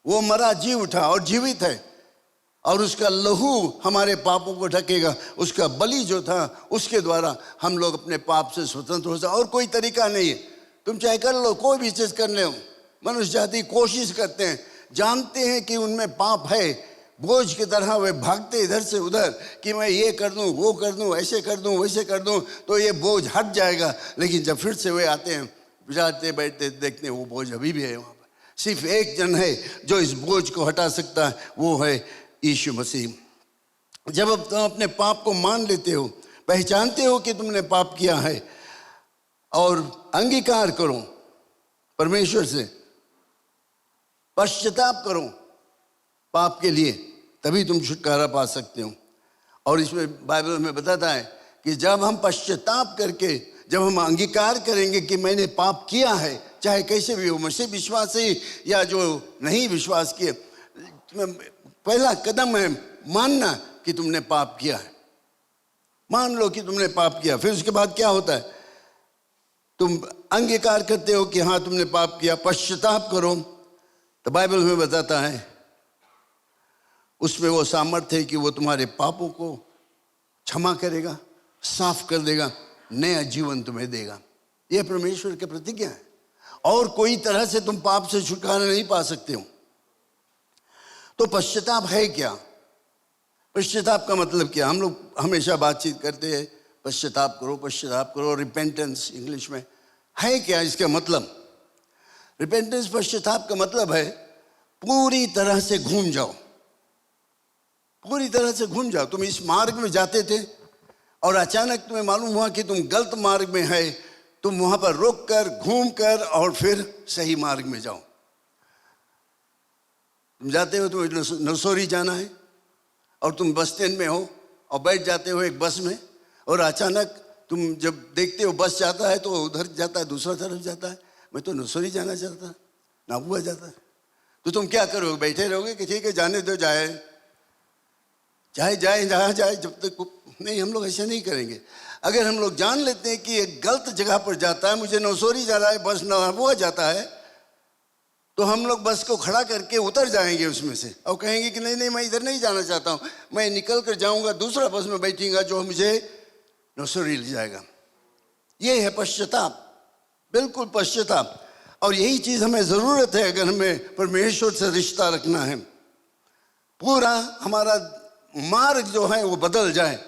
S3: वो मरा, जी उठा और जीवित है, और उसका लहू हमारे पापों को ढकेगा। उसका बलि जो था उसके द्वारा हम लोग अपने पाप से स्वतंत्र हो सकते। और कोई तरीका नहीं है, तुम चाहे कर लो, कोई भी चीज़ कर लो। मनुष्य जाति कोशिश करते हैं, जानते हैं कि उनमें पाप है, बोझ की तरह वे भागते इधर से उधर कि मैं ये कर दूं, वो कर दूं, ऐसे कर दूं, वैसे कर दूं तो ये बोझ हट जाएगा। लेकिन जब फिर से वे आते हैं, जाते बैठते देखते हैं वो बोझ अभी भी है वहाँ पर। सिर्फ एक जन है जो इस बोझ को हटा सकता है, वो है यीशु मसीह। जब अब तुम अपने पाप को मान लेते हो, पहचानते हो कि तुमने पाप किया है और अंगीकार करो परमेश्वर से, पश्चाताप करो पाप के लिए, तभी तुम छुटकारा पा सकते हो। और इसमें बाइबल में बताता है कि जब हम पश्चाताप करके, जब हम अंगीकार करेंगे कि मैंने पाप किया है, चाहे कैसे भी हो, मसीह विश्वासी या जो नहीं विश्वास किए, पहला कदम है मानना कि तुमने पाप किया है। मान लो कि तुमने पाप किया, फिर उसके बाद क्या होता है, तुम अंगीकार करते हो कि हाँ तुमने पाप किया, पश्चाताप करो। तो बाइबल में बताता है उसमें वो सामर्थ्य है कि वो तुम्हारे पापों को क्षमा करेगा, साफ कर देगा, नया जीवन तुम्हें देगा। यह परमेश्वर की प्रतिज्ञा है, और कोई तरह से तुम पाप से छुटकारा नहीं पा सकते हो। तो पश्चाताप है क्या? पश्चाताप का मतलब क्या? हम लोग हमेशा बातचीत करते हैं पश्चाताप करो, पश्चाताप करो, रिपेंटेंस इंग्लिश में है क्या इसका मतलब? रिपेंटेंस, पश्चाताप का मतलब है पूरी तरह से घूम जाओ, पूरी तरह से घूम जाओ। तुम इस मार्ग में जाते थे और अचानक तुम्हें मालूम हुआ कि तुम गलत मार्ग में है, तुम वहां पर रुक कर, घूम कर और फिर सही मार्ग में जाओ। तुम जाते हो, तुम्हें नरसोरी जाना है और तुम बस स्टैंड में हो और बैठ जाते हो एक बस में, और अचानक तुम जब देखते हो बस जाता है तो उधर जाता है, दूसरा तरफ जाता है। मैं तो नरसोरी जाना चाहता, ना हुआ जाता है। तो तुम क्या करोगे? बैठे रहोगे कि ठीक है जाने दो, जाए चाहे जाए जहाँ जाए, जब तक नहीं। हम लोग ऐसा नहीं करेंगे। अगर हम लोग जान लेते हैं कि एक गलत जगह पर जाता है, मुझे नरसोरी जा रहा है, बस ना हुआ जाता है, तो हम लोग बस को खड़ा करके उतर जाएंगे उसमें से और कहेंगे कि नहीं नहीं मैं इधर नहीं जाना चाहता हूँ, मैं निकल कर जाऊँगा, दूसरा बस में बैठूंगा जो मुझे नरसोरी ले जाएगा। ये है पश्चाताप, बिल्कुल पश्चाताप। और यही चीज़ हमें ज़रूरत है अगर हमें परमेश्वर से रिश्ता रखना है। पूरा हमारा मार्ग जो है वो बदल जाए।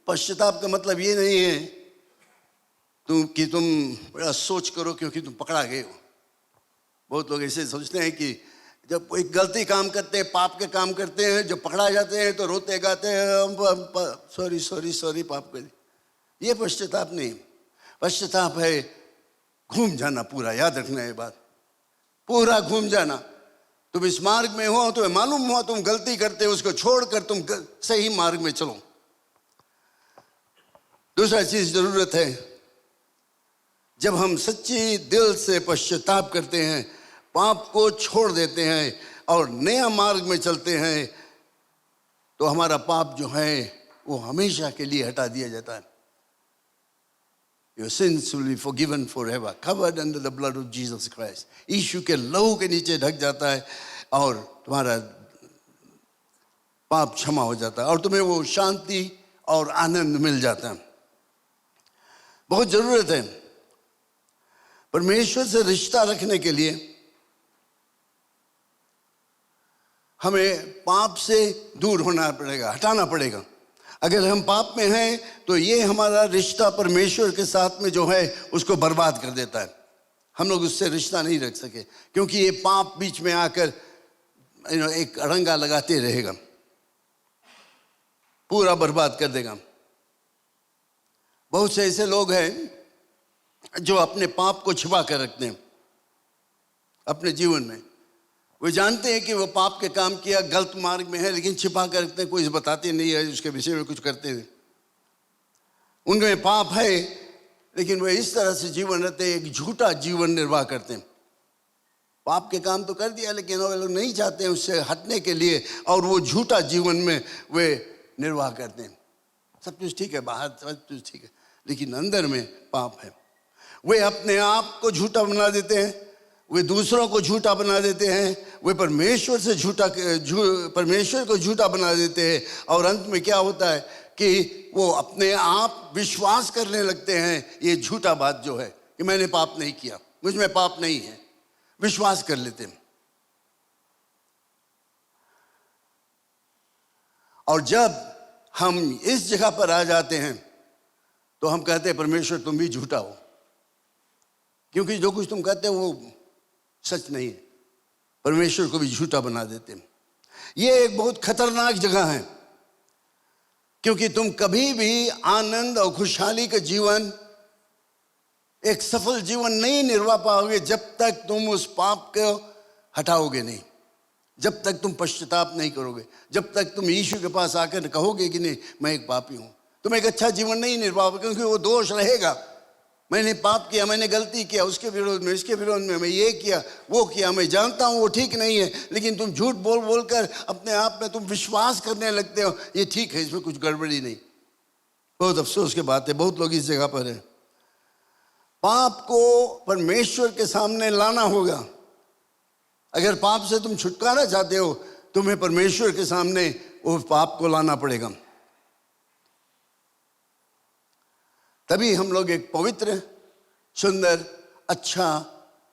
S3: पश्चाताप का मतलब ये नहीं है तुम बड़ा सोच करो क्योंकि तुम पकड़ा गए हो। बहुत लोग ऐसे सोचते हैं कि जब कोई गलती काम करते हैं, पाप के काम करते हैं, जब पकड़ा जाते हैं तो रोते गाते हैं, सॉरी सॉरी सॉरी पाप कर। ये पश्चाताप नहीं। पश्चाताप है घूम जाना पूरा। याद रखना ये बात, पूरा घूम जाना। तुम इस मार्ग में हो, तुम्हें मालूम हुआ तुम गलती करते हो, उसको छोड़कर तुम सही मार्ग में चलो। दूसरा चीज जरूरत है, जब हम सच्ची दिल से पश्चाताप करते हैं, पाप को छोड़ देते हैं और नया मार्ग में चलते हैं, तो हमारा पाप जो है वो हमेशा के लिए हटा दिया जाता है। Your sins will be forgiven forever, covered under the blood of Jesus Christ. यीशु के लहू के नीचे ढक जाता है और तुम्हारा पाप क्षमा हो जाता है और तुम्हें वो शांति और आनंद मिल जाता है। बहुत जरूरत है परमेश्वर से रिश्ता रखने के लिए। हमें पाप से दूर होना पड़ेगा, हटाना पड़ेगा। अगर हम पाप में हैं तो ये हमारा रिश्ता परमेश्वर के साथ में जो है उसको बर्बाद कर देता है। हम लोग उससे रिश्ता नहीं रख सके क्योंकि ये पाप बीच में आकर एक अड़ंगा लगाते रहेगा, पूरा बर्बाद कर देगा। बहुत से ऐसे लोग हैं जो अपने पाप को छिपा कर रखते हैं अपने जीवन में। वो जानते हैं कि वो पाप के काम किया, गलत मार्ग में है, लेकिन छिपा कर रखते हैं, कोई बताते नहीं है उसके विषय में कुछ करते हैं। उनमें पाप है लेकिन वो इस तरह से जीवन रहते हैं, एक झूठा जीवन निर्वाह करते हैं। पाप के काम तो कर दिया लेकिन वो लोग नहीं चाहते हैं उससे हटने के लिए और वो झूठा जीवन में वे निर्वाह करते हैं। सब कुछ ठीक है, बाहर सब कुछ ठीक है, लेकिन अंदर में पाप है। वे अपने आप को झूठा बना देते हैं, वे दूसरों को झूठा बना देते हैं, वे परमेश्वर को झूठा बना देते हैं। और अंत में क्या होता है कि वो अपने आप विश्वास करने लगते हैं ये झूठा बात जो है कि मैंने पाप नहीं किया, मुझ में पाप नहीं है, विश्वास कर लेते हैं। और जब हम इस जगह पर आ जाते हैं तो हम कहते हैं परमेश्वर तुम भी झूठा हो, क्योंकि जो कुछ तुम कहते हो वो सच नहीं है। परमेश्वर को भी झूठा बना देते हैं। ये एक बहुत खतरनाक जगह है क्योंकि तुम कभी भी आनंद और खुशहाली का जीवन, एक सफल जीवन नहीं निर्वाह पाओगे जब तक तुम उस पाप को हटाओगे नहीं, जब तक तुम पश्चाताप नहीं करोगे, जब तक तुम यीशु के पास आकर कहोगे कि नहीं मैं एक पापी हूं। तुम एक अच्छा जीवन नहीं निर्वाह, क्योंकि वो दोष रहेगा, मैंने पाप किया, मैंने गलती किया, उसके विरोध में, इसके विरोध में, मैं ये किया, वो किया, मैं जानता हूँ वो ठीक नहीं है, लेकिन तुम झूठ बोल बोल कर अपने आप में तुम विश्वास करने लगते हो ये ठीक है, इसमें कुछ गड़बड़ी नहीं। बहुत अफसोस की बात है, बहुत लोग इस जगह पर हैं। पाप को परमेश्वर के सामने लाना होगा। अगर पाप से तुम छुटकारा चाहते हो तुम्हें परमेश्वर के सामने वो पाप को लाना पड़ेगा, तभी हम लोग एक पवित्र, सुंदर, अच्छा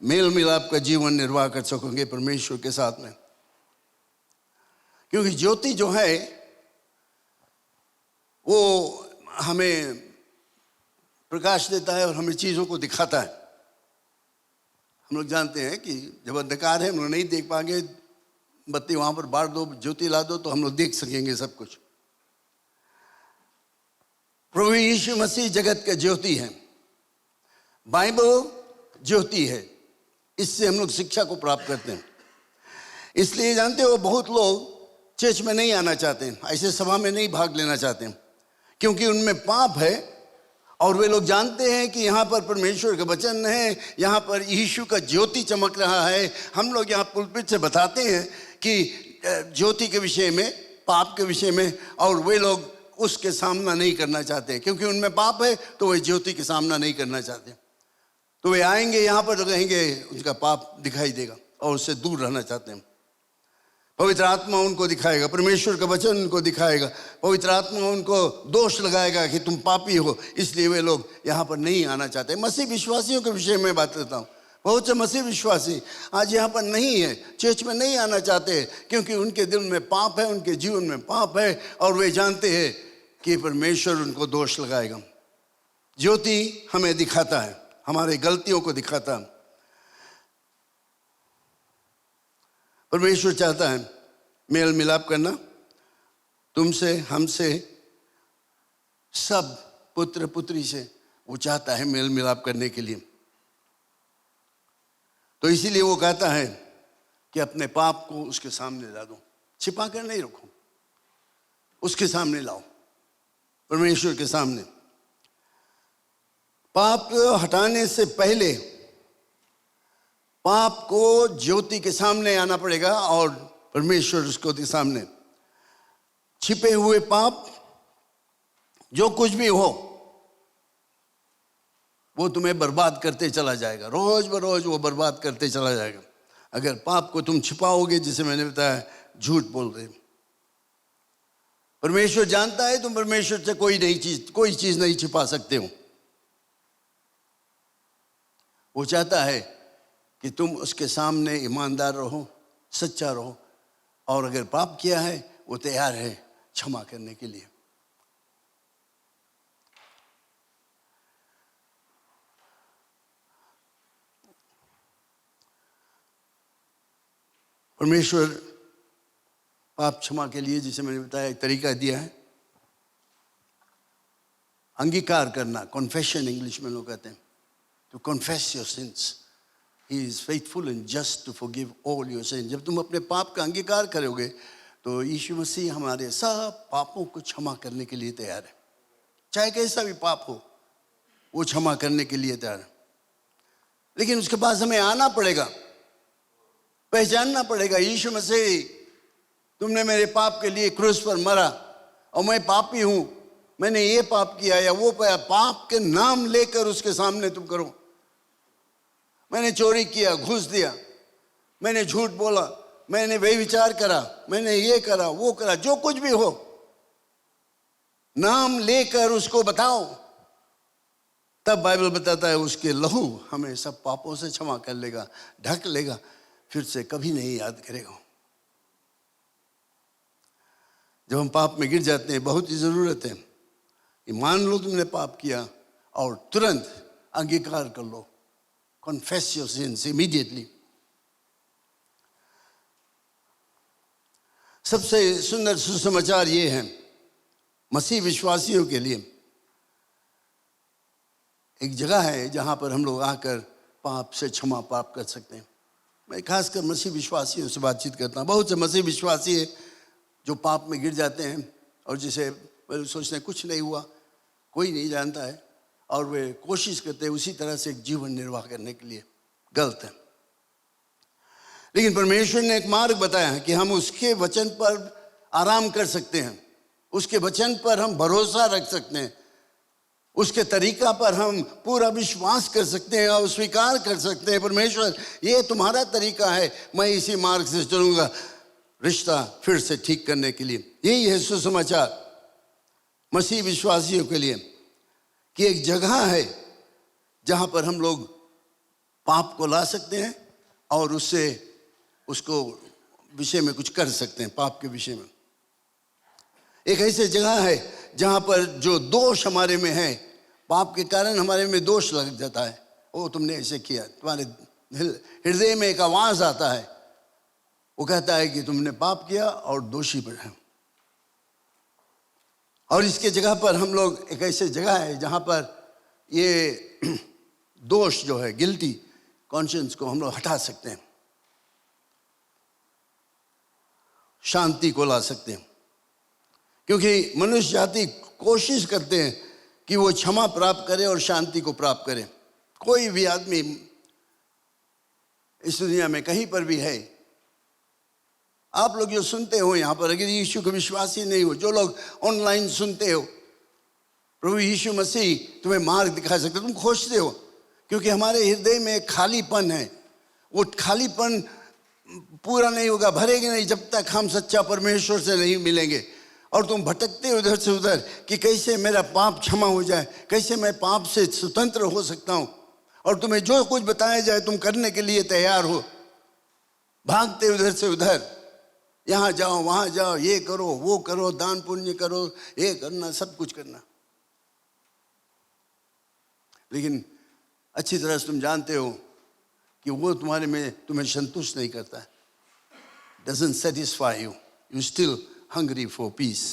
S3: मेल मिलाप का जीवन निर्वाह कर सकेंगे परमेश्वर के साथ में। क्योंकि ज्योति जो है वो हमें प्रकाश देता है और हमें चीज़ों को दिखाता है। हम लोग जानते हैं कि जब अंधकार है, हम लोग नहीं देख पाएंगे, बत्ती वहाँ पर बांट दो, ज्योति ला दो, तो हम लोग देख सकेंगे सब कुछ। प्रभु यीशु मसीह जगत का ज्योति है, बाइबल ज्योति है। इससे हम लोग शिक्षा को प्राप्त करते हैं। इसलिए जानते हो, बहुत लोग चर्च में नहीं आना चाहते हैं, ऐसे सभा में नहीं भाग लेना चाहते हैं, क्योंकि उनमें पाप है और वे लोग जानते हैं कि यहाँ पर परमेश्वर का वचन है, यहाँ पर यीशु का ज्योति चमक रहा है। हम लोग यहाँ पुलपिट से बताते हैं कि ज्योति के विषय में, पाप के विषय में, और वे लोग उसके सामना नहीं करना चाहते हैं, क्योंकि उनमें पाप है तो वे ज्योति के सामना नहीं करना चाहते। तो वे आएंगे यहाँ पर तो कहेंगे उनका पाप दिखाई देगा और उससे दूर रहना चाहते हैं। पवित्र आत्मा उनको दिखाएगा, परमेश्वर का वचन उनको दिखाएगा, पवित्र आत्मा उनको दोष लगाएगा कि तुम पापी हो, इसलिए वे लोग यहाँ पर नहीं आना चाहते। मसीह विश्वासियों के विषय में बात करता हूँ। बहुत से मसीह विश्वासी आज यहाँ पर नहीं है, चर्च में नहीं आना चाहते, क्योंकि उनके दिल में पाप है, उनके जीवन में पाप है, और वे जानते हैं कि परमेश्वर उनको दोष लगाएगा। ज्योति हमें दिखाता है, हमारे गलतियों को दिखाता है। परमेश्वर चाहता है मेल मिलाप करना, तुमसे, हमसे, सब पुत्र पुत्री से वो चाहता है मेल मिलाप करने के लिए। तो इसीलिए वो कहता है कि अपने पाप को उसके सामने ला दो, छिपा कर नहीं रखो, उसके सामने लाओ, परमेश्वर के सामने। पाप हटाने से पहले पाप को ज्योति के सामने आना पड़ेगा और परमेश्वर उसको के सामने। छिपे हुए पाप जो कुछ भी हो वो तुम्हें बर्बाद करते चला जाएगा, रोज बरोज वो बर्बाद करते चला जाएगा। अगर पाप को तुम छिपाओगे, जिसे मैंने बताया, झूठ बोल रहे, परमेश्वर जानता है तुम परमेश्वर से कोई चीज नहीं छिपा सकते हो। वो चाहता है कि तुम उसके सामने ईमानदार रहो, सच्चा रहो, और अगर पाप किया है वो तैयार है क्षमा करने के लिए। परमेश्वर पाप क्षमा के लिए, जिसे मैंने बताया, एक तरीका दिया है, अंगीकार करना, कॉन्फेशन इंग्लिश में लोग कहते हैं, to confess your sins. He is faithful and just to forgive all your sins. जब तुम अपने पाप का अंगीकार करोगे तो यीशु मसीह हमारे सब पापों को क्षमा करने के लिए तैयार है। चाहे कैसा भी पाप हो वो क्षमा करने के लिए तैयार है। लेकिन उसके पास हमें आना पड़ेगा, पहचानना पड़ेगा, यीशु मसीह तुमने मेरे पाप के लिए क्रूस पर मरा और मैं पापी हूं, मैंने ये पाप किया या वो पाप के नाम लेकर उसके सामने तुम करो। मैंने चोरी किया, घूस दिया, मैंने झूठ बोला, मैंने व्यभिचार करा, मैंने ये करा, वो करा, जो कुछ भी हो, नाम लेकर उसको बताओ। तब बाइबल बताता है उसके लहू हमें सब पापों से क्षमा कर लेगा, ढक लेगा, फिर से कभी नहीं याद करेगा। जब हम पाप में गिर जाते हैं, बहुत ही जरूरत है कि मान लो तुमने पाप किया और तुरंत अंगीकार कर लो, कॉन्फेस योर सिंस इमीडिएटली। सबसे सुंदर सुसमाचार ये है मसीह विश्वासियों के लिए, एक जगह है जहां पर हम लोग आकर पाप से क्षमा प्राप्त कर सकते हैं। मैं खासकर मसीह विश्वासियों से बातचीत करता हूँ। बहुत से मसीह विश्वासी है जो पाप में गिर जाते हैं और जिसे सोचते हैं कुछ नहीं हुआ, कोई नहीं जानता है, और वे कोशिश करते हैं उसी तरह से एक जीवन निर्वाह करने के लिए। गलत है। लेकिन परमेश्वर ने एक मार्ग बताया है कि हम उसके वचन पर आराम कर सकते हैं, उसके वचन पर हम भरोसा रख सकते हैं, उसके तरीका पर हम पूरा विश्वास कर सकते हैं और स्वीकार कर सकते हैं। परमेश्वर ये तुम्हारा तरीका है, मैं इसी मार्ग से चलूंगा रिश्ता फिर से ठीक करने के लिए। यही है सुसमाचार मसीह विश्वासियों के लिए कि एक जगह है जहां पर हम लोग पाप को ला सकते हैं और उसको विषय में कुछ कर सकते हैं। पाप के विषय में एक ऐसी जगह है जहाँ पर जो दोष हमारे में है, पाप के कारण हमारे में दोष लग जाता है। ओ तुमने ऐसे किया, तुम्हारे हृदय में एक आवाज आता है, वो कहता है कि तुमने पाप किया और दोषी बने। और इसके जगह पर हम लोग एक ऐसे जगह है जहाँ पर ये दोष जो है, गिल्टी कॉन्शियंस को हम लोग हटा सकते हैं, शांति को ला सकते हैं। क्योंकि मनुष्य जाति कोशिश करते हैं कि वो क्षमा प्राप्त करे और शांति को प्राप्त करे। कोई भी आदमी इस दुनिया में कहीं पर भी है, आप लोग जो सुनते हो यहाँ पर, अगर यीशु को विश्वास ही नहीं हो, जो लोग ऑनलाइन सुनते हो, प्रभु यीशु मसीह तुम्हें मार्ग दिखा सकते, तुम खोजते हो, क्योंकि हमारे हृदय में एक खालीपन है। वो खालीपन पूरा नहीं होगा, भरेगा नहीं जब तक हम सच्चा परमेश्वर से नहीं मिलेंगे। और तुम भटकते हो इधर से उधर कि कैसे मेरा पाप क्षमा हो जाए, कैसे मैं पाप से स्वतंत्र हो सकता हूँ। और तुम्हें जो कुछ बताया जाए तुम करने के लिए तैयार हो, भागते उधर से उधर, यहाँ जाओ वहाँ जाओ, ये करो वो करो, दान पुण्य करो, ये करना, सब कुछ करना। लेकिन अच्छी तरह से तुम जानते हो कि वो तुम्हारे में तुम्हें संतुष्ट नहीं करता है, doesn't satisfy you, you still hungry for peace।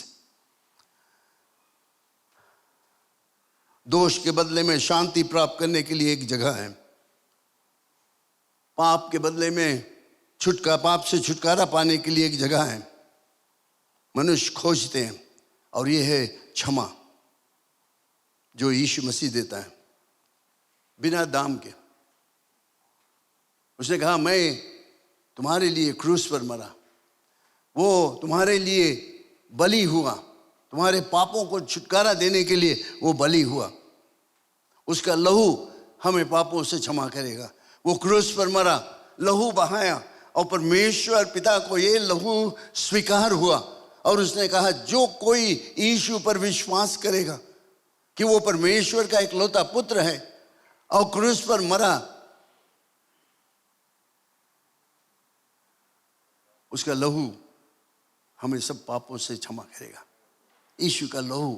S3: दोष के बदले में शांति प्राप्त करने के लिए एक जगह है, पाप के बदले में पाप से छुटकारा पाने के लिए एक जगह है, मनुष्य खोजते हैं, और ये है क्षमा, जो यीशु मसीह देता है बिना दाम के। उसने कहा मैं तुम्हारे लिए क्रूस पर मरा, वो तुम्हारे लिए बलि हुआ, तुम्हारे पापों को छुटकारा देने के लिए वो बलि हुआ। उसका लहू हमें पापों से क्षमा करेगा। वो क्रूस पर मरा, लहू बहाया, और परमेश्वर पिता को ये लहू स्वीकार हुआ। और उसने कहा जो कोई यीशु पर विश्वास करेगा कि वो परमेश्वर का इकलौता पुत्र है और क्रूस पर मरा, उसका लहू हमें सब पापों से क्षमा करेगा। यीशु का लहू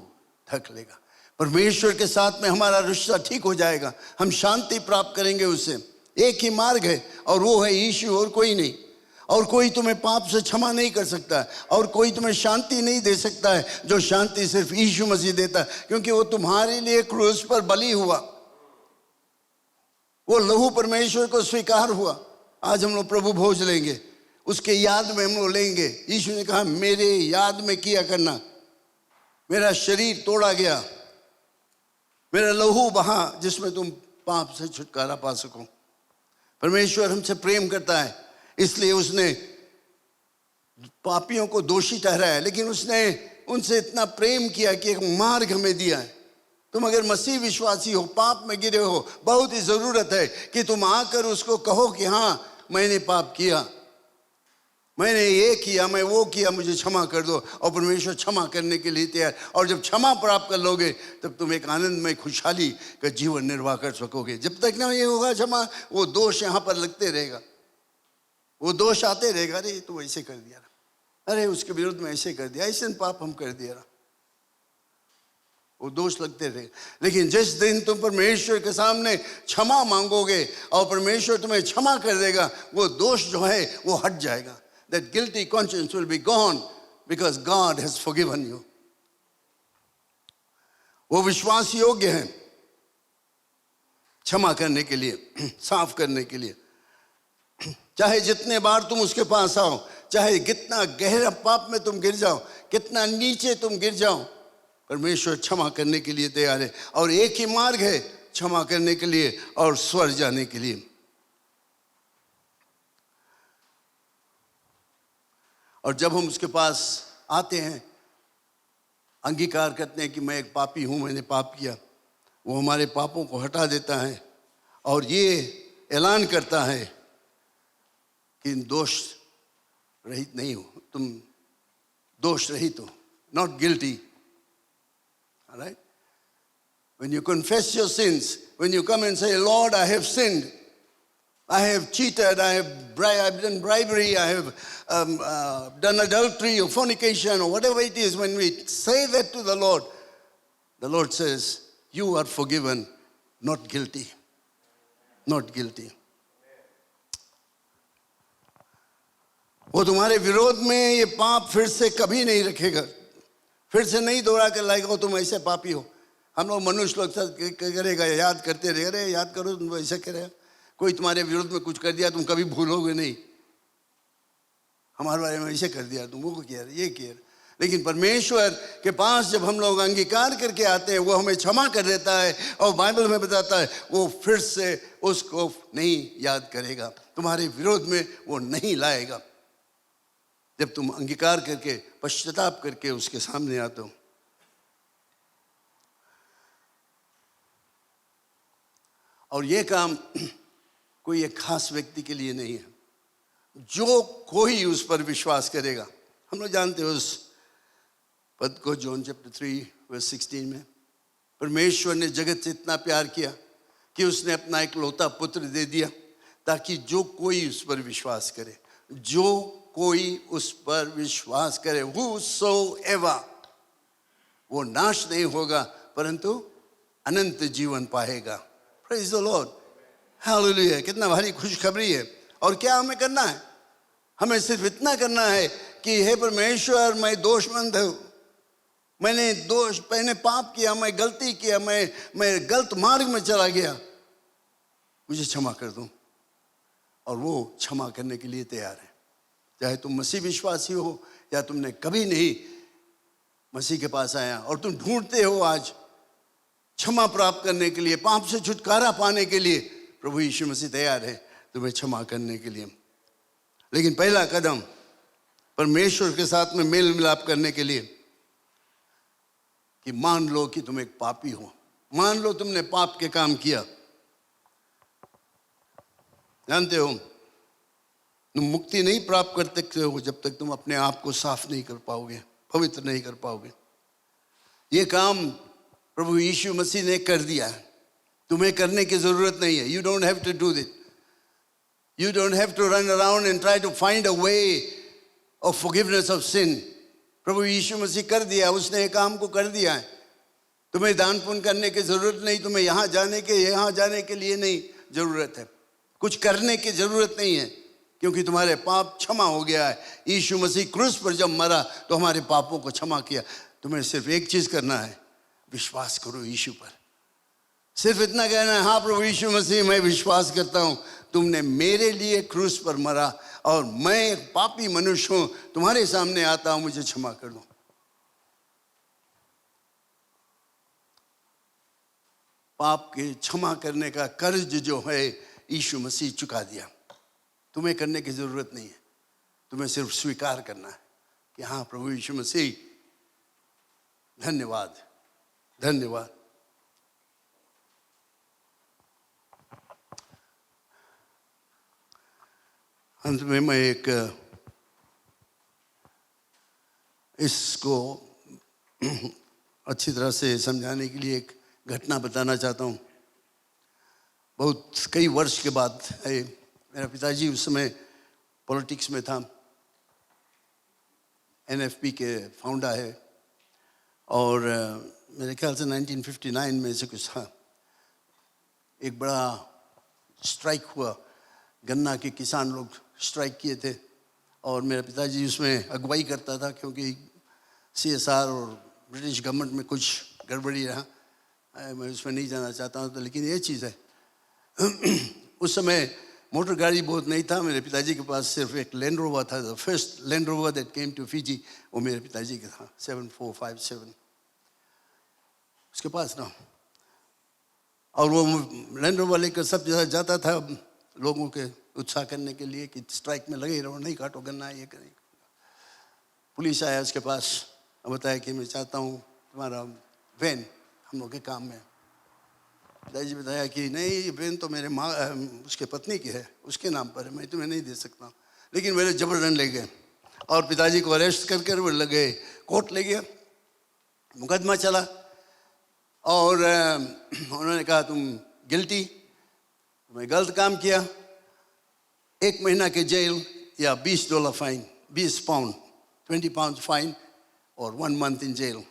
S3: ढक लेगा, परमेश्वर के साथ में हमारा रिश्ता ठीक हो जाएगा, हम शांति प्राप्त करेंगे उससे। एक ही मार्ग है और वो है यीशु, और कोई नहीं। और कोई तुम्हें पाप से क्षमा नहीं कर सकता है, और कोई तुम्हें शांति नहीं दे सकता है, जो शांति सिर्फ यीशु मसीह देता है, क्योंकि वो तुम्हारे लिए क्रूस पर बलि हुआ, वो लहू परमेश्वर को स्वीकार हुआ। आज हम लोग प्रभु भोज लेंगे, उसके याद में हम लोग लेंगे। यीशु ने कहा मेरे याद में किया करना, मेरा शरीर तोड़ा गया, मेरा लहू बहा, जिसमें तुम पाप से छुटकारा पा सको। परमेश्वर हमसे प्रेम करता है, इसलिए उसने पापियों को दोषी ठहराया, लेकिन उसने उनसे इतना प्रेम किया कि एक मार्ग हमें दिया है। तुम अगर मसीह विश्वासी हो, पाप में गिरे हो, बहुत ही जरूरत है कि तुम आकर उसको कहो कि हाँ मैंने पाप किया, मैंने ये किया, मैं वो किया, मुझे क्षमा कर दो। और परमेश्वर क्षमा करने के लिए तैयार। और जब क्षमा प्राप्त कर लोगे तब तुम एक आनंदमय खुशहाली का जीवन निर्वाह कर सकोगे। जब तक ना ये होगा क्षमा, वो दोष यहाँ पर लगते रहेगा, वो दोष आते रहेगा। अरे तू ऐसे कर दिया, अरे उसके विरुद्ध में ऐसे कर दिया, ऐसे पाप हम कर दिया, वो दोष लगते रहेगा। लेकिन जिस दिन तुम परमेश्वर के सामने क्षमा मांगोगे और परमेश्वर तुम्हें क्षमा कर देगा, वो दोष जो है वो हट जाएगा। That guilty conscience will be gone because God has forgiven you। वो विश्वास योग्य है क्षमा करने के लिए, साफ करने के लिए। चाहे जितने बार तुम उसके पास आओ, चाहे कितना गहरा पाप में तुम गिर जाओ, कितना नीचे तुम गिर जाओ, परमेश्वर क्षमा करने के लिए तैयार है। और एक ही मार्ग है क्षमा करने के लिए और स्वर्ग जाने के लिए। और जब हम उसके पास आते हैं, अंगीकार करते हैं कि मैं एक पापी हूँ, मैंने पाप किया, वो हमारे पापों को हटा देता है और ये ऐलान करता है कि दोष रहित नहीं हो, तुम दोष रहित हो, not guilty। All right? When you confess your sins, when you come and say, Lord, I have sinned, I have cheated, I've done bribery, I have done adultery or fornication or whatever it is. When we say that to the Lord says, you are forgiven, not guilty. Not guilty. वो तुम्हारे विरोध में ये पाप फिर से कभी नहीं रखेगा, फिर से नहीं दोहरा कर लाएगा वो तुम ऐसे पापी हो। हम लोग मनुष्य लोग करेगा, याद करते रहे, अरे याद करो तुम ऐसा करेगा। कोई तुम्हारे विरोध में कुछ कर दिया तुम कभी भूलोगे नहीं, हमारे बारे में ऐसे कर दिया, तुम वो किया, ये किया। लेकिन परमेश्वर के पास जब हम लोग अंगीकार करके आते हैं, वो हमें क्षमा कर देता है और बाइबल में बताता है वो फिर से उसको नहीं याद करेगा, तुम्हारे विरोध में वो नहीं लाएगा। जब तुम अंगीकार करके पश्चाताप करके उसके सामने आते हो। और ये काम कोई एक खास व्यक्ति के लिए नहीं है, जो कोई उस पर विश्वास करेगा। हम लोग जानते हैं उस पद को, जॉन चैप्टर 3 वर्स 16 में, परमेश्वर ने जगत से इतना प्यार किया कि उसने अपना इकलौता पुत्र दे दिया ताकि जो कोई उस पर विश्वास करे, जो कोई उस पर विश्वास करे, whosoever, वो नाश नहीं होगा परंतु अनंत जीवन पाएगा। Praise the Lord, Hallelujah। कितना भारी खुशखबरी है। और क्या हमें करना है? हमें सिर्फ इतना करना है कि हे परमेश्वर, मैं दोषमंद हूँ, मैंने पाप किया, मैं गलती किया, मैं गलत मार्ग में चला गया, मुझे क्षमा कर दो। और वो क्षमा करने के लिए तैयार है। चाहे तुम मसीह विश्वासी हो या तुमने कभी नहीं मसीह के पास आया और तुम ढूंढते हो आज क्षमा प्राप्त करने के लिए, पाप से छुटकारा पाने के लिए, प्रभु यीशु मसीह तैयार है तुम्हें क्षमा करने के लिए। लेकिन पहला कदम परमेश्वर के साथ में मेल मिलाप करने के लिए कि मान लो कि तुम एक पापी हो, मान लो तुमने पाप के काम किया। जानते हो तुम मुक्ति नहीं प्राप्त कर सकते हो जब तक तुम अपने आप को साफ नहीं कर पाओगे, पवित्र नहीं कर पाओगे। ये काम प्रभु यीशु मसीह ने कर दिया है, तुम्हें करने की जरूरत नहीं है। You don't have to do this, you don't have to run around and try to find a way of forgiveness of sin. प्रभु यीशु मसीह कर दिया, उसने ये काम को कर दिया है। तुम्हें दान पुण्य करने की जरूरत नहीं, तुम्हें यहाँ जाने के लिए नहीं जरूरत है, कुछ करने की जरूरत नहीं है, क्योंकि तुम्हारे पाप क्षमा हो गया है। यीशु मसीह क्रूस पर जब मरा तो हमारे पापों को क्षमा किया। तुम्हें सिर्फ एक चीज करना है, विश्वास करो यीशु पर। सिर्फ इतना कहना है, हाँ प्रभु यीशु मसीह मैं विश्वास करता हूँ, तुमने मेरे लिए क्रूस पर मरा और मैं एक पापी मनुष्य हूँ, तुम्हारे सामने आता हूँ, मुझे क्षमा कर दो। पाप के क्षमा करने का कर्ज जो है यीशु मसीह चुका दिया। तुम्हें करने की जरूरत नहीं है, तुम्हें सिर्फ स्वीकार करना है कि हाँ प्रभु यीशु मसीह धन्यवाद, धन्यवाद। अंत में मैं एक इसको अच्छी तरह से समझाने के लिए एक घटना बताना चाहता हूँ। बहुत कई वर्ष के बाद है। मेरा पिताजी उस समय पॉलिटिक्स में था, NFP के फाउंडर है, और मेरे ख्याल से 1959 में से कुछ था। एक बड़ा स्ट्राइक हुआ, गन्ना के किसान लोग स्ट्राइक किए थे और मेरा पिताजी उसमें अगुवाई करता था, क्योंकि CSR और ब्रिटिश गवर्नमेंट में कुछ गड़बड़ी रहा। मैं उसमें नहीं जाना चाहता हूँ, तो लेकिन ये चीज़ है उस समय मोटर गाड़ी बहुत नहीं था। मेरे पिताजी के पास सिर्फ एक लैंड रोवर था, the first Land Rover that came to Fiji, वो मेरे पिताजी का था, 7457 उसके पास ना। और वो लैंड रोवर लेकर सब जगह जाता था लोगों के उत्साह करने के लिए कि स्ट्राइक में लगे रहो, नहीं काटो गन्ना, ये करें। पुलिस आया उसके पास और बताया कि मैं चाहता हूँ तुम्हारा वैन हम लोग के काम में। पिताजी बताया कि नहीं, ये वैन तो मेरे माँ उसके पत्नी की है, उसके नाम पर है, मैं तुम्हें नहीं दे सकता। लेकिन मेरे जबरदस्ती ले गए और पिताजी को अरेस्ट कर वो लगे, कोर्ट ले गया, मुकदमा चला और उन्होंने कहा तुम गिल्टी, तुम्हें गलत काम किया 1 महीना के जेल या $20 फाइन, 20 पाउंड, 20 पाउंड फाइन और 1 मंथ इन जेल।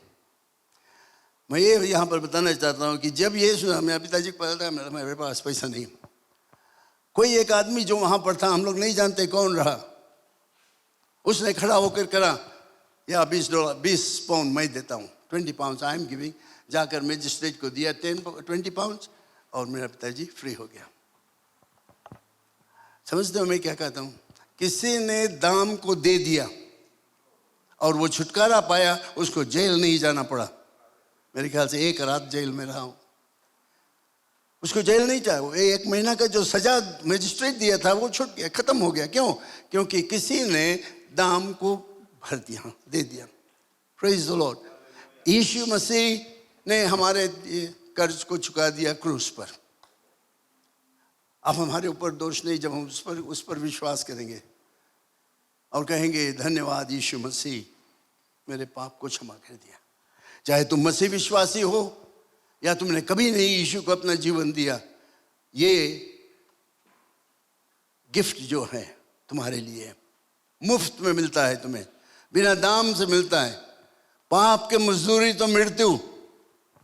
S3: मैं ये यहाँ पर बताना चाहता हूँ कि जब ये सुना, मेरा पिताजी को पता था मेरे पास पैसा नहीं, कोई एक आदमी जो वहाँ पर था, हम लोग नहीं जानते कौन रहा, उसने खड़ा होकर करा, या $20 पाउंड मैं देता हूँ, 20 पाउंड आई एम गिविंग, जाकर मजिस्ट्रेट को दिया 20 पाउंड और मेरा पिताजी फ्री हो गया। समझते हो मैं क्या कहता हूँ? किसी ने दाम को दे दिया और वो छुटकारा पाया, उसको जेल नहीं जाना पड़ा। मेरे ख्याल से 1 रात जेल में रहा हूँ, उसको जेल नहीं चाहिए। वो 1 महीना का जो सजा मजिस्ट्रेट दिया था वो छूट गया, खत्म हो गया। क्यों? क्योंकि किसी ने दाम को भर दिया, दे दिया। Praise the lord. Yeshu Masih ने हमारे कर्ज को चुका दिया क्रूस पर। अब हमारे ऊपर दोष नहीं, जब हम उस पर विश्वास करेंगे और कहेंगे धन्यवाद यीशु मसीह, मेरे पाप को क्षमा कर दिया। चाहे तुम मसीह विश्वासी हो या तुमने कभी नहीं यीशु को अपना जीवन दिया, ये गिफ्ट जो है तुम्हारे लिए मुफ्त में मिलता है, तुम्हें बिना दाम से मिलता है। पाप के मजदूरी तो मृत्यु,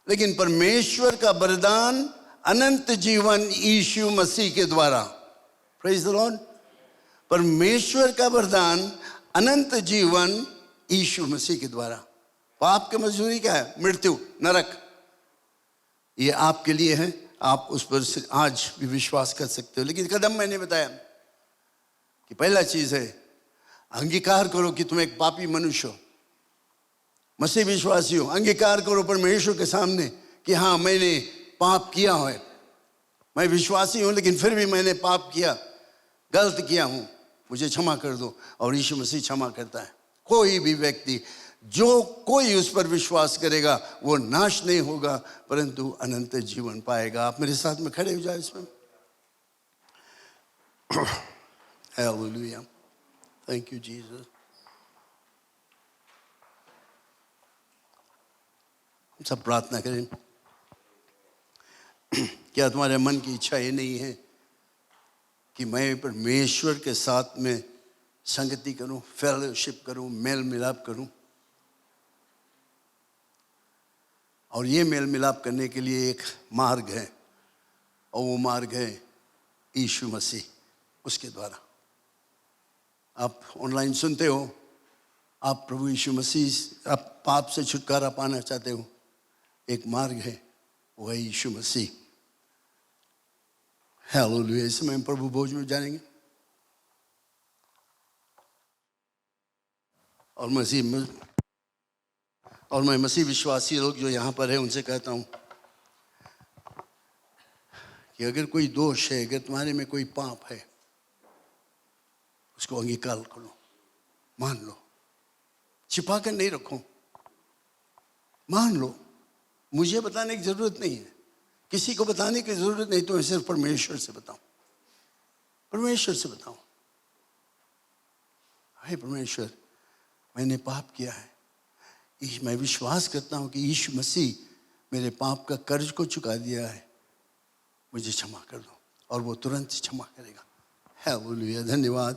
S3: लेकिन परमेश्वर का वरदान अनंत जीवन यीशु मसीह के द्वारा। Praise the Lord. परमेश्वर का वरदान अनंत जीवन यीशु मसीह के द्वारा। पाप के मजदूरी क्या है? मृत्यु, नरक। ये आपके लिए है, आप उस पर आज भी विश्वास कर सकते हो। लेकिन कदम मैंने बताया कि पहला चीज है अंगीकार करो कि तुम एक पापी मनुष्य हो, मसीह विश्वासी हो। अंगीकार करो परमेश्वर के सामने कि हाँ, मैंने पाप किया है, मैं विश्वासी हूं लेकिन फिर भी मैंने पाप किया, गलत किया हूं, मुझे क्षमा कर दो। और यीशु मसीह क्षमा करता है। कोई भी व्यक्ति, जो कोई उस पर विश्वास करेगा वो नाश नहीं होगा परंतु अनंत जीवन पाएगा। आप मेरे साथ में खड़े हो जाए इसमें। Hallelujah, thank you Jesus. हम सब प्रार्थना करें। क्या तुम्हारे मन की इच्छा ये नहीं है कि मैं परमेश्वर के साथ में संगति करूं, फेलोशिप करूं, मेल मिलाप करूं? और ये मेल मिलाप करने के लिए एक मार्ग है, और वो मार्ग है यीशु मसीह, उसके द्वारा। आप ऑनलाइन सुनते हो, आप प्रभु यीशु मसीह, आप पाप से छुटकारा पाना चाहते हो, एक मार्ग है, वो है यीशु मसीह। हालेलुया। इसमें हम प्रभु भोज में जानेंगे और मैं मसीह विश्वासी लोग जो यहाँ पर है उनसे कहता हूँ कि अगर कोई दोष है, अगर तुम्हारे में कोई पाप है, उसको अंगीकार करो, मान लो, छिपा कर नहीं रखो, मान लो। मुझे बताने की जरूरत नहीं है, किसी को बताने की जरूरत नहीं, तो सिर्फ परमेश्वर से बताओ, परमेश्वर से बताओ, हे परमेश्वर, मैंने पाप किया है, मैं विश्वास करता हूँ कि यीशु मसीह मेरे पाप का कर्ज को चुका दिया है, मुझे क्षमा कर दो। और वो तुरंत क्षमा करेगा। हालेलुया, धन्यवाद।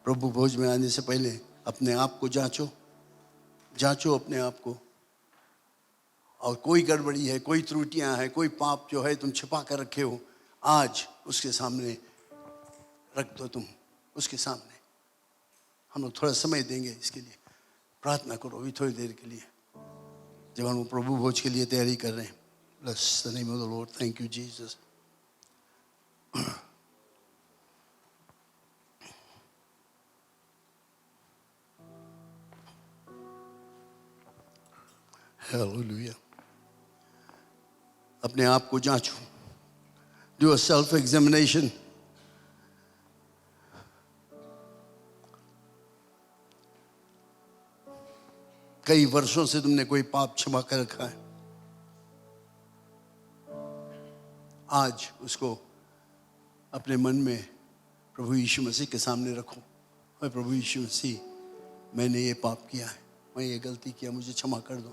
S3: प्रभु भोज में आने से पहले अपने आप को जांचो अपने आप को, और कोई गड़बड़ी है, कोई त्रुटियां हैं, कोई पाप जो है तुम छिपा कर रखे हो, आज उसके सामने रख दो। तुम उसके सामने, हम लोग थोड़ा समय देंगे इसके लिए, प्रार्थना करो अभी थोड़ी देर के लिए, जब हम प्रभु भोज के लिए तैयारी कर रहे हैं। Bless the name of the Lord, thank you Jesus. Hallelujah. अपने आप को जांचो, डू अ सेल्फ एग्जामिनेशन। कई वर्षों से तुमने कोई पाप छिपा कर रखा है, आज उसको अपने मन में प्रभु यीशु मसीह के सामने रखो। मैं प्रभु यीशु मसीह, मैंने ये पाप किया है, मैं ये गलती किया, मुझे क्षमा कर दो।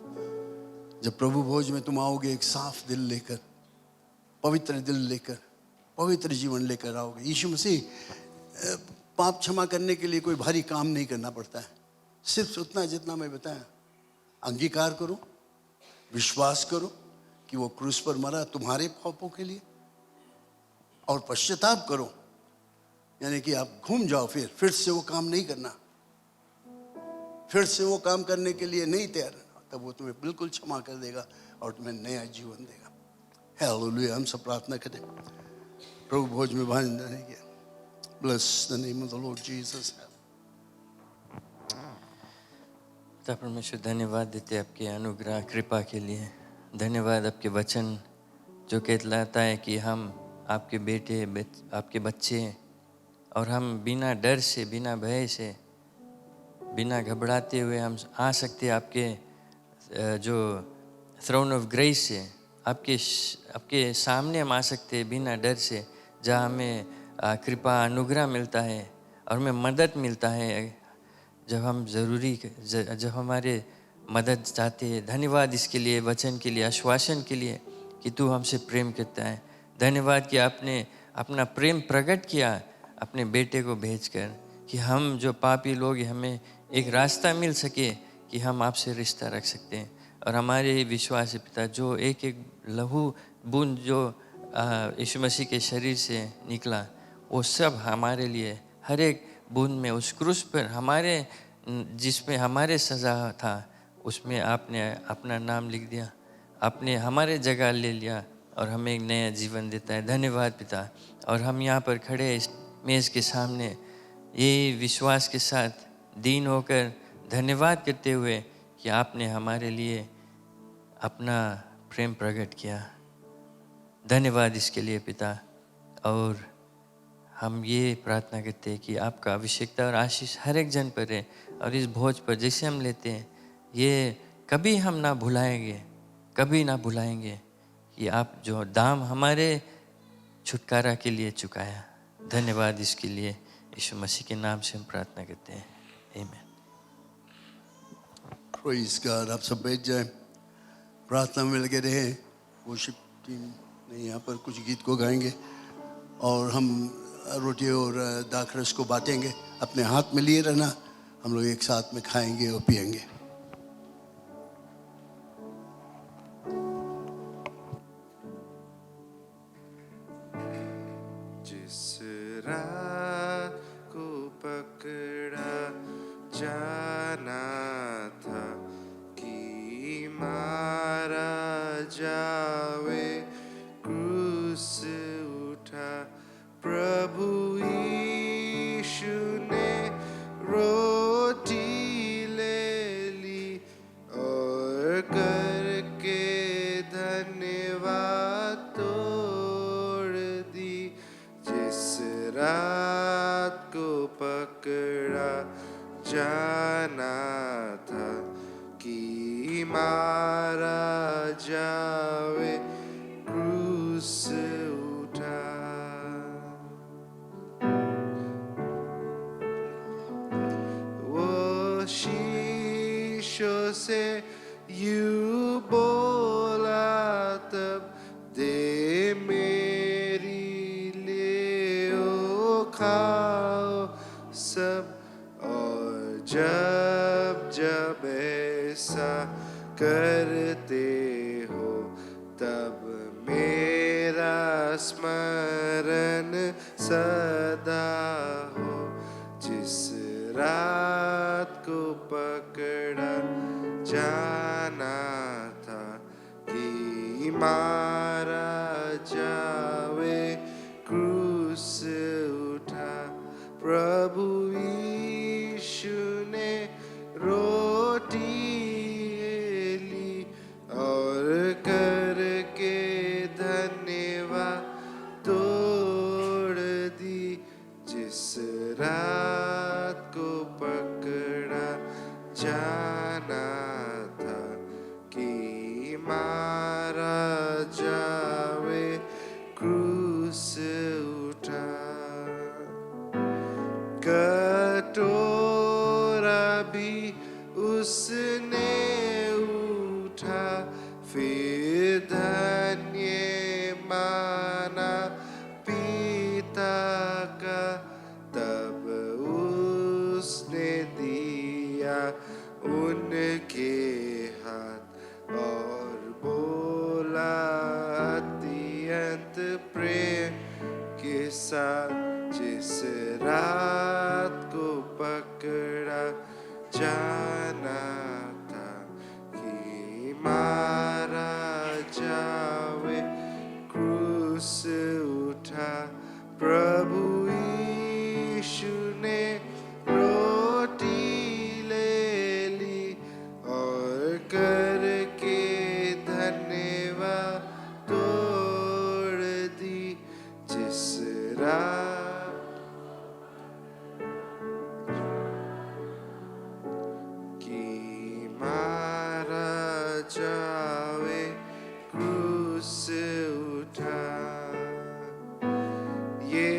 S3: जब प्रभु भोज में तुम आओगे एक साफ दिल लेकर, पवित्र दिल लेकर, पवित्र जीवन लेकर आओगे। यीशु मसीह पाप क्षमा करने के लिए कोई भारी काम नहीं करना पड़ता है, सिर्फ उतना जितना मैं बताया, अंगीकार करो, विश्वास करो कि वो क्रूस पर मरा तुम्हारे पापों के लिए, और पश्चाताप करो, यानी कि आप घूम जाओ, फिर से वो काम नहीं करना, फिर से वो काम करने के लिए नहीं तैयार, तब वो तुम्हें बिल्कुल क्षमा कर देगा और तुम्हें नया जीवन देगा। हालेलुया। हम सब प्रार्थना करें। प्रभु भोज में भाग जाने के, bless the name of the Lord Jesus.
S2: पिता परमेश्वर, धन्यवाद देते आपके अनुग्रह कृपा के लिए। धन्यवाद आपके वचन जो कहलाता है कि हम आपके बेटे आपके बच्चे हैं, और हम बिना डर से, बिना भय से, बिना घबराते हुए हम आ सकते हैं आपके जो थ्रोन ऑफ ग्रेस से, आपके सामने हम आ सकते हैं बिना डर से, जहाँ हमें कृपा अनुग्रह मिलता है और हमें मदद मिलता है जब हम जब हमारे मदद चाहते हैं। धन्यवाद इसके लिए, वचन के लिए, आश्वासन के लिए कि तू हमसे प्रेम करता है। धन्यवाद कि आपने अपना प्रेम प्रकट किया अपने बेटे को भेजकर, कि हम जो पापी लोग हैं, हमें एक रास्ता मिल सके कि हम आपसे रिश्ता रख सकते हैं। और हमारे विश्वास पिता, जो एक एक लहू बूंद जो यीशु मसीह के शरीर से निकला, वो सब हमारे लिए, हर एक बूंद में उस क्रूस पर हमारे, जिसमें हमारे सज़ा था, उसमें आपने अपना नाम लिख दिया, आपने हमारे जगह ले लिया और हमें एक नया जीवन देता है। धन्यवाद पिता। और हम यहाँ पर खड़े इस मेज़ के सामने ये विश्वास के साथ दीन होकर धन्यवाद करते हुए कि आपने हमारे लिए अपना प्रेम प्रकट किया। धन्यवाद इसके लिए पिता। और हम ये प्रार्थना करते हैं कि आपका अभिषेकता और आशीष हर एक जन पर है, और इस भोज पर जैसे हम लेते हैं, ये कभी हम ना भुलाएंगे, कभी ना भुलाएंगे कि आप जो दाम हमारे छुटकारा के लिए चुकाया। धन्यवाद इसके लिए। यीशु मसीह के नाम से हम प्रार्थना करते हैं, आमीन।
S3: Praise God. आप सब बैठ जाएं, प्रार्थना में लगे रहे। वर्शिप टीम ने यहाँ पर कुछ गीत को गाएंगे और हम रोटी और दाखरस को बांटेंगे। अपने हाथ में लिए रहना, हम लोग एक साथ में खाएंगे और पिएंगे।
S4: जिस रात को पकड़ा जाना था कि मारा जावे, क्रूस उठा प्रभु यीशु ने, रोटी ले ली और करके धन्यवाद तोड़ दी। जिस रात को पकड़ा जाना था कि मारा जावे, क्रूस उठा। वो शीशों से यूं बोला तब, दे मेरी ले खाओ सब। और जब जब ऐसा करते हो, तब मेरा स्मरण सदा हो। जिस रात को पकड़ा जाना था कि मारा जावे, क्रूस उठा प्रभु यीशु ने, रोटी ली और करके धन्यवाद तोड़ दी। जिस रात को पकड़ा जाना था कि मारा जावे, क्रूस उठा। कटोरा भी उसने उठा, फिर धन्य माना पिता का, तब प्रेम के साथ जिस रात को पकड़ा जाना था कि मारा जावे, क्रूस उठा प्रभु यीशु ने रोटी ले ली और करके धन्यवाद तोड़ दी। जिस रात की मारा जावे, क्रूस उठा। ये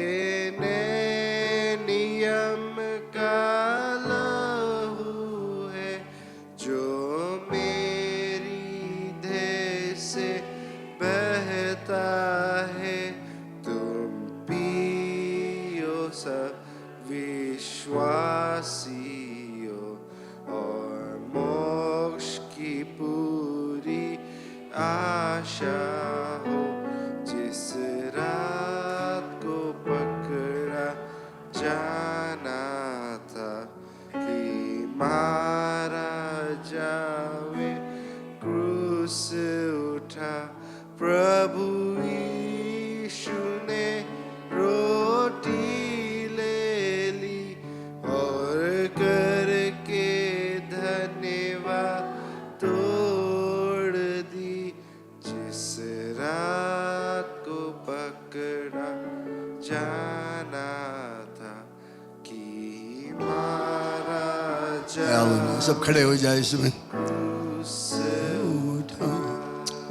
S4: नए नियम का लहू है जो मेरी देह से बहता है। तुम पियो सब विश्वासियों और मोक्ष की पूरी आशा हो। जिस रात को पकड़ा जाना था कि मारा जावे, क्रूस उठा प्रभु यीशु ने रोटी ले ली और करके धन्यवाद तोड़ दी। जिस रात को पकड़ा जाना था कि मारा
S3: हालेलुया। सब खड़े हो जाए इसमें।
S4: क्रूस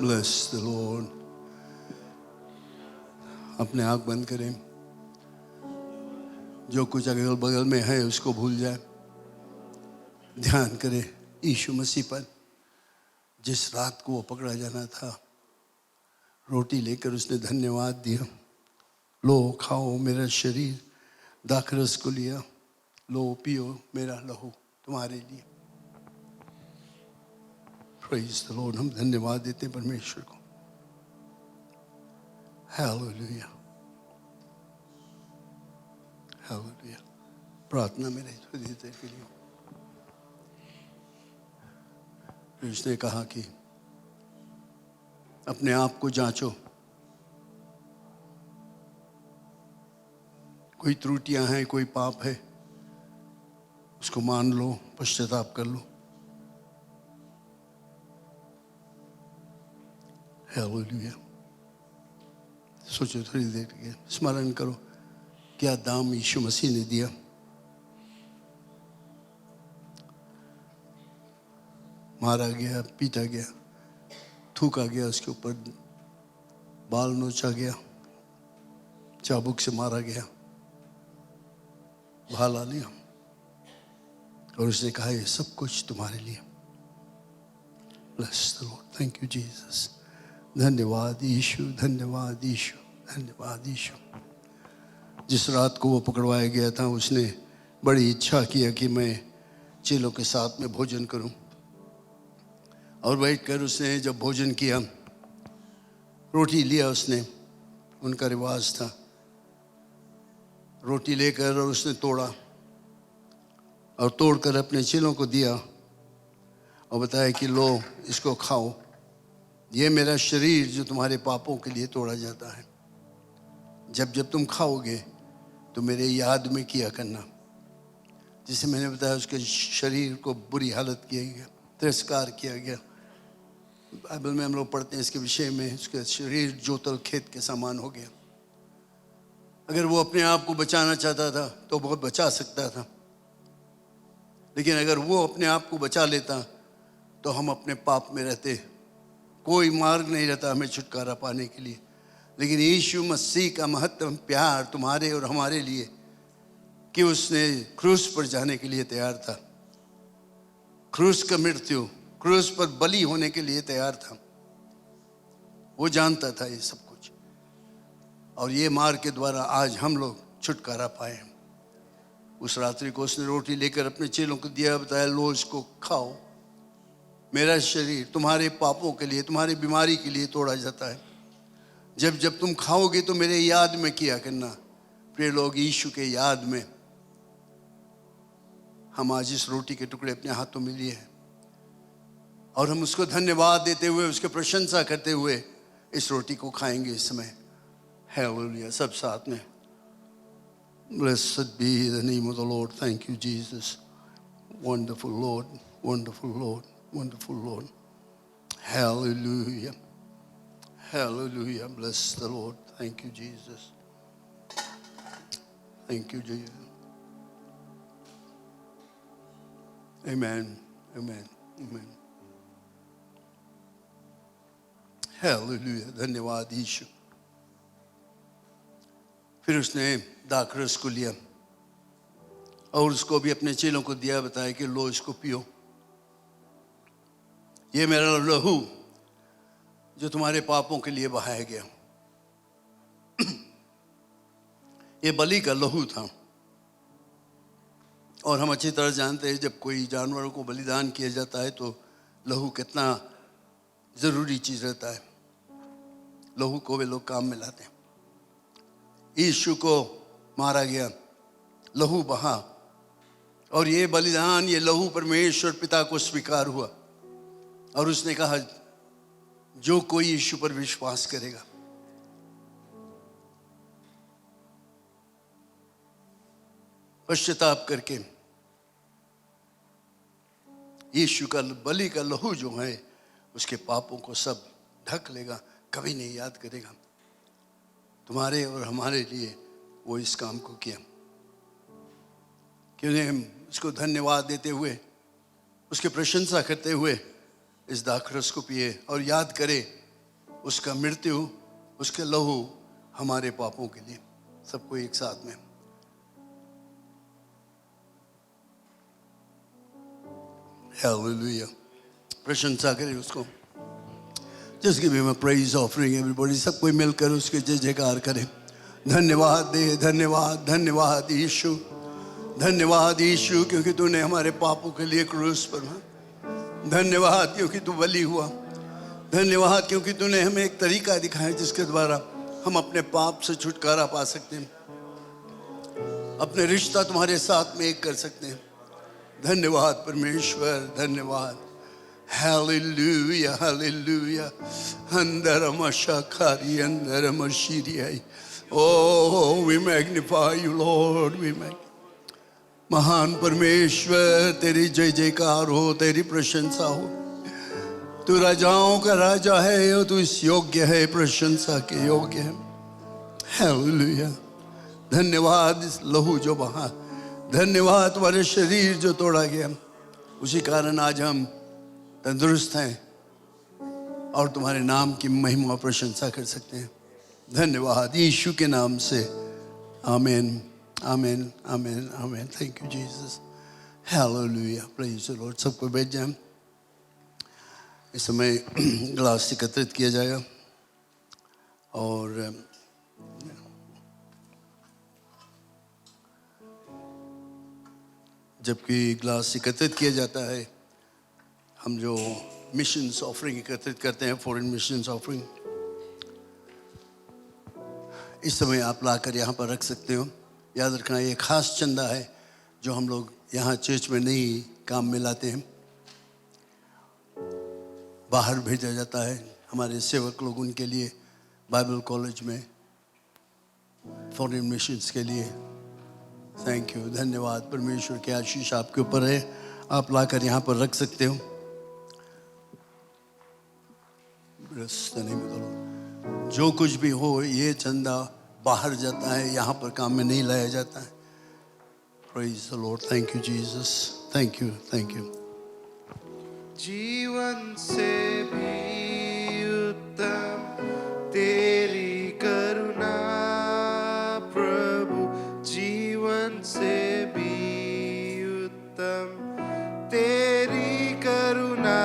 S3: Bless the Lord. अपने आँख बंद करें। जो कुछ अगल बगल में है उसको भूल जाए। ध्यान करें यीशु मसीह पर। जिस रात को वो पकड़ा जाना था, रोटी लेकर उसने धन्यवाद दिया। लो खाओ मेरा शरीर, दाखरस को लिया, लो पियो मेरा लहू तुम्हारे लिए। Praise the Lord. हम धन्यवाद देते हैं परमेश्वर को। Hallelujah. Hallelujah. प्रार्थना मेरे हृदय के लिए। फिर उसने कहा कि अपने आप को जांचो, कोई त्रुटियां हैं, कोई पाप है, उसको मान लो, पश्चाताप कर लो। हालेलुया। सोचो थोड़ी देर के, स्मरण करो क्या दाम यीशु मसीह ने दिया। मारा गया, पीटा गया, थूका गया, उसके ऊपर बाल नोचा गया, चाबुक से मारा गया, भाला लिया और उसने कहा ये सब कुछ तुम्हारे लिए। Bless the Lord. Thank you Jesus. धन्यवाद यीशु, धन्यवाद यीशु, धन्यवाद यीशु। जिस रात को वो पकड़वाया गया था, उसने बड़ी इच्छा किया कि मैं चेलों के साथ में भोजन करूं। और बैठकर उसने जब भोजन किया, रोटी लिया उसने, उनका रिवाज था, रोटी लेकर और उसने तोड़ा और तोड़कर अपने चेलों को दिया और बताया कि लो इसको खाओ, ये मेरा शरीर जो तुम्हारे पापों के लिए तोड़ा जाता है। जब जब तुम खाओगे तो मेरे याद में किया करना। जिसे मैंने बताया उसके शरीर को बुरी हालत किया गया, तिरस्कार किया गया। बाइबल में हम लोग पढ़ते हैं इसके विषय में, उसका शरीर जोतल खेत के समान हो गया। अगर वो अपने आप को बचाना चाहता था तो बहुत बचा सकता था, लेकिन अगर वो अपने आप को बचा लेता तो हम अपने पाप में रहते, कोई मार्ग नहीं रहता हमें छुटकारा पाने के लिए। लेकिन यीशु मसीह का महत्तम प्यार तुम्हारे और हमारे लिए कि उसने क्रूस पर जाने के लिए तैयार था, क्रूस का मृत्यु, क्रूस पर बलि होने के लिए तैयार था। वो जानता था ये सब कुछ, और ये मार्ग के द्वारा आज हम लोग छुटकारा पाए। उस रात्रि को उसने रोटी लेकर अपने चेलों को दिया, बताया लो इसको खाओ, मेरा शरीर तुम्हारे पापों के लिए, तुम्हारी बीमारी के लिए तोड़ा जाता है। जब जब तुम खाओगे तो मेरे याद में किया करना। प्रिय लोग, यीशु के याद में हम आज इस रोटी के टुकड़े अपने हाथों में लिए हैं और हम उसको धन्यवाद देते हुए, उसकी प्रशंसा करते हुए इस रोटी को खाएंगे इस समय। हालेलुया, सब साथ में। Blessed be the name of the Lord. Thank you, Jesus. Wonderful Lord, wonderful Lord, wonderful Lord. Hallelujah. Hallelujah. Bless the Lord. Thank you, Jesus. Thank you, Jesus. Amen. Amen. Amen. Hallelujah. धन्यवाद यीशु। फिर उसने दाखरस को लिया और उसको भी अपने चेलों को दिया, बताया कि लो इसको पियो, ये मेरा लहू जो तुम्हारे पापों के लिए बहाया गया। ये बलि का लहू था और हम अच्छी तरह जानते हैं जब कोई जानवरों को बलिदान किया जाता है तो लहू कितना ज़रूरी चीज़ रहता है। लहू को वे लोग काम में लाते हैं। यीशु को मारा गया, लहू बहा और ये बलिदान, ये लहू परमेश्वर पिता को स्वीकार हुआ और उसने कहा जो कोई यीशु पर विश्वास करेगा, पश्चाताप करके यीशु का बलि का लहू जो है उसके पापों को सब ढक लेगा, कभी नहीं याद करेगा। तुम्हारे और हमारे लिए वो इस काम को किया। क्यों नहीं हम उसको धन्यवाद देते हुए, उसकी प्रशंसा करते हुए इस दाखरस को पिए और याद करें उसका मृत्यु, उसके लहू हमारे पापों के लिए। सबको एक साथ में हालेलुया, प्रशंसा करें उसको। Just give him a praise offering everybody, सब कोई मिलकर उसके जय जयकार करें। धन्यवाद दे, धन्यवाद, धन्यवाद यीशु, धन्यवाद यीशु क्योंकि तूने हमारे पापों के लिए क्रूस पर, धन्यवाद क्योंकि तू बलि हुआ, धन्यवाद क्योंकि तूने हमें एक तरीका दिखाया जिसके द्वारा हम अपने पाप से छुटकारा पा सकते हैं, अपने रिश्ता तुम्हारे साथ में एक कर सकते हैं। धन्यवाद परमेश्वर, धन्यवाद। Hallelujah, hallelujah. Andaramashakari, andaramashiriyai. Oh, we magnify you, Lord. We magnify. महान परमेश्वर, तेरी जय जयकार हो, तेरी प्रशंसा हो। तू राजाओं का राजा है और तू इस योग्य है, प्रशंसा के योग्य है। Hallelujah. धन्यवाद इस लहू जो बहा, धन्यवाद तुम्हारे शरीर जो तोड़ा गया, उसी कारण आज हम तंदुरुस्त हैं और तुम्हारे नाम की महिमा प्रशंसा कर सकते हैं। धन्यवाद यीशु के नाम से, आमीन, आमीन, आमीन, आमीन। Thank you Jesus. Hallelujah, praise the Lord. सबको बैठ जाएं। इस समय ग्लास एकत्रित किया जाएगा और जबकि ग्लास एकत्रित किया जाता है, हम जो मिशंस ऑफरिंग एकत्रित करते हैं, फॉरेन मिशंस ऑफरिंग, इस समय आप लाकर यहाँ पर रख सकते हो। याद रखना ये खास चंदा है जो हम लोग यहाँ चर्च में नहीं काम में लाते हैं, बाहर भेजा जाता है हमारे सेवक लोग, उनके लिए, बाइबल कॉलेज में, फॉरेन मिशंस के लिए। थैंक यू, धन्यवाद। परमेश्वर की आशीष आपके ऊपर है। आप लाकर यहाँ पर रख सकते हो। जो कुछ भी हो, ये चंदा बाहर जाता है, यहाँ पर काम में नहीं लाया जाता है। Praise the Lord. Thank you, Jesus. Thank you, thank you.
S4: जीवन से भी उत्तम तेरी करुणा प्रभु, जीवन से भी उत्तम तेरी करुणा,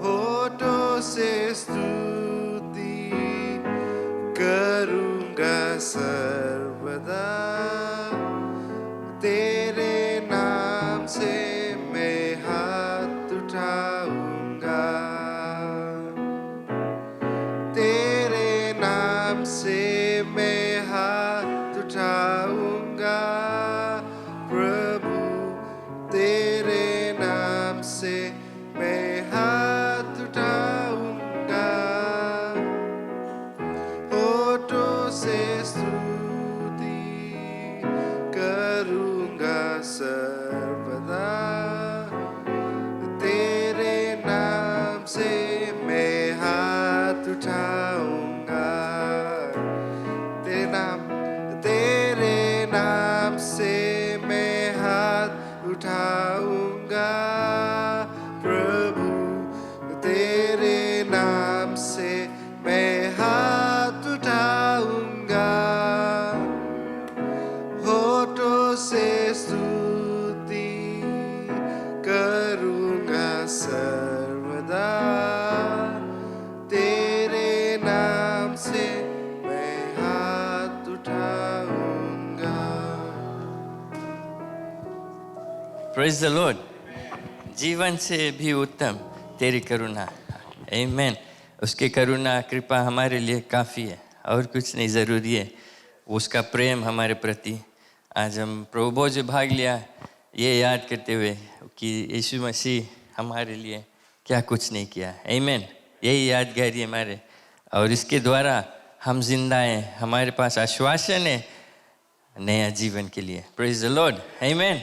S4: होठों से स्तुति करूँगा सर्वदा, तेरे नाम से मैं हाथ उठाऊंगा। से मैं हाथ उठाऊंगा प्रभु तेरे नाम से मैं हाथ उठाऊंगा होठों से स्तुति करूंगा सर्वदा तेरे नाम से मैं हाथ उठाऊंगा तेरे नाम से मैं हाथ उठाऊंगा प्रभु तेरे नाम से मैं हाथ उठाऊंगा होठों से स्तुति करूंगा सर्वदा तेरे नाम से मैं हाथ उठाऊंगा
S2: प्रेज द लॉर्ड। जीवन से भी उत्तम तेरी करुणा, आमेन। उसकी करुणा कृपा हमारे लिए काफ़ी है और कुछ नहीं ज़रूरी है। उसका प्रेम हमारे प्रति आज हम प्रभु भोज भाग लिया ये याद करते हुए कि यीशु मसीह हमारे लिए क्या कुछ नहीं किया, आमेन। यही यादगारी हमारे और इसके द्वारा हम जिंदा हैं, हमारे पास आश्वासन है नया जीवन के लिए। प्रेज द लॉर्ड, आमेन।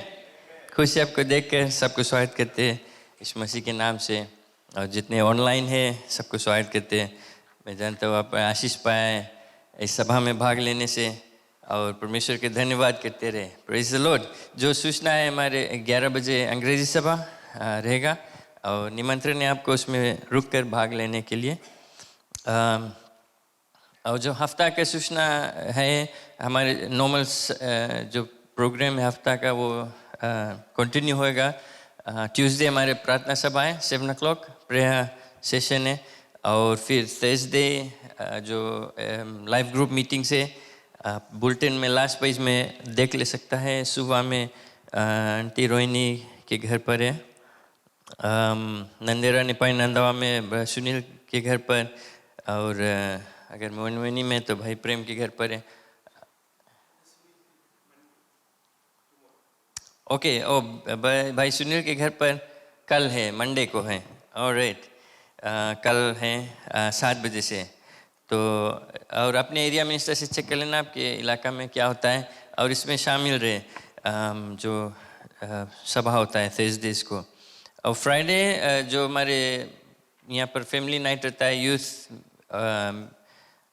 S2: खुशी आपको देखकर सबको स्वागत करते हैं इस मसीह के नाम से और जितने ऑनलाइन है सबको स्वागत करते हैं। मैं जानता हूँ आप आशीष पाए इस सभा में भाग लेने से और परमेश्वर के धन्यवाद करते रहे। Praise the Lord. जो सूचना है हमारे 11 बजे अंग्रेजी सभा रहेगा और निमंत्रण है आपको उसमें रुक कर भाग लेने के लिए। और जो हफ्ता का सूचना है हमारे नॉर्मल जो प्रोग्राम है हफ्ता का वो कंटिन्यू होएगा। ट्यूसडे हमारे प्रार्थना सभा है 7 o'clock प्रेयर सेशन है और फिर थर्सडे जो लाइव ग्रुप मीटिंग से बुलेटिन में लास्ट पेज में देख ले सकता है। सुबह में आंटी रोहिणी के घर पर है, नंदेरा निपाई नंदावा में सुनील के घर पर और अगर मोहनवनी में तो भाई प्रेम के घर पर है। ओके ओ भाई सुनील के घर पर कल है, मंडे को है। ऑलराइट, कल है 7 बजे से। तो और अपने एरिया मिनिस्टर से चेक कर लेना आपके इलाका में क्या होता है और इसमें शामिल रहे जो सभा होता है थर्सडेज को। और फ्राइडे जो हमारे यहाँ पर फैमिली नाइट रहता है, यूथ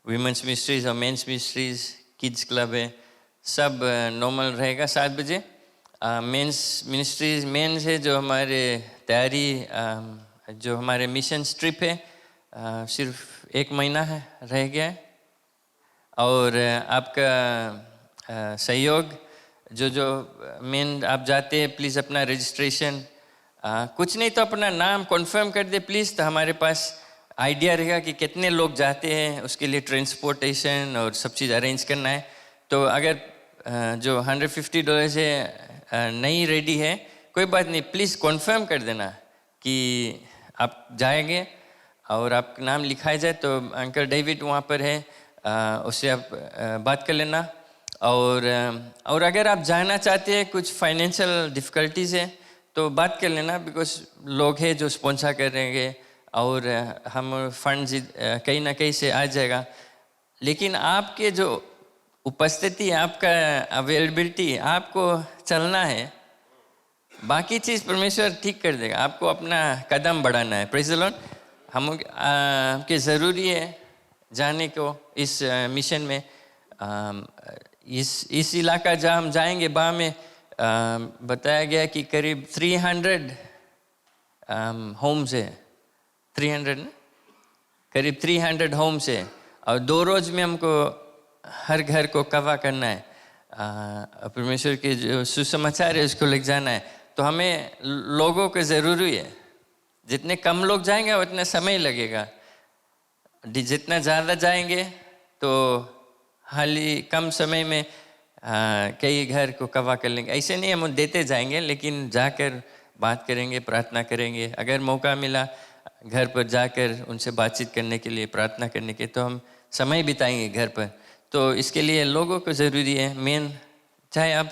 S2: वीमेंस मिनिस्ट्रीज और मेंस मिनिस्ट्रीज किड्स क्लब है, सब नॉर्मल रहेगा 7 बजे। मेंस मिनिस्ट्रीज मेंस है जो हमारे तैयारी जो हमारे मिशन ट्रिप है सिर्फ 1 महीना है रह गया है और आपका सहयोग जो मेन आप जाते हैं प्लीज़ अपना रजिस्ट्रेशन कुछ नहीं तो अपना नाम कॉन्फर्म कर दे प्लीज़, तो हमारे पास आइडिया रहेगा कि कितने लोग जाते हैं, उसके लिए ट्रांसपोर्टेशन और सब चीज़ अरेंज करना है। तो अगर जो $150 है नहीं रेडी है कोई बात नहीं, प्लीज़ कॉन्फर्म कर देना कि आप जाएंगे और आपका नाम लिखाया जाए। तो अंकल डेविड वहाँ पर है, उससे आप बात कर लेना। और अगर आप जाना चाहते हैं कुछ फाइनेंशियल डिफ़िकल्टीज़ है तो बात कर लेना, बिकॉज लोग हैं जो स्पॉन्सर करेंगे और हम फंड्स कहीं ना कहीं से आ जाएगा। लेकिन आपके जो उपस्थिति, आपका अवेलेबिलिटी, आपको चलना है, बाकी चीज़ परमेश्वर ठीक कर देगा। आपको अपना कदम बढ़ाना है। Praise the Lord. हमके ज़रूरी है जाने को इस मिशन में। इस इलाका जहाँ हम जाएंगे वहाँ में बताया गया कि करीब 300 होम्स है, 300 ना, करीब 300 होम्स है और 2 रोज़ में हमको हर घर को कवर करना है। परमेश्वर के जो सुसमाचार है उसको ले जाना है। तो हमें लोगों को ज़रूरी है, जितने कम लोग जाएंगे उतना समय लगेगा, जितना ज़्यादा जाएंगे तो हाल ही कम समय में कई घर को कवर कर लेंगे। ऐसे नहीं हम देते जाएंगे, लेकिन जाकर बात करेंगे, प्रार्थना करेंगे। अगर मौका मिला घर पर जाकर उनसे बातचीत करने के लिए, प्रार्थना करने के, तो हम समय बिताएंगे घर पर, तो इसके लिए लोगों को ज़रूरी है मेन, चाहे आप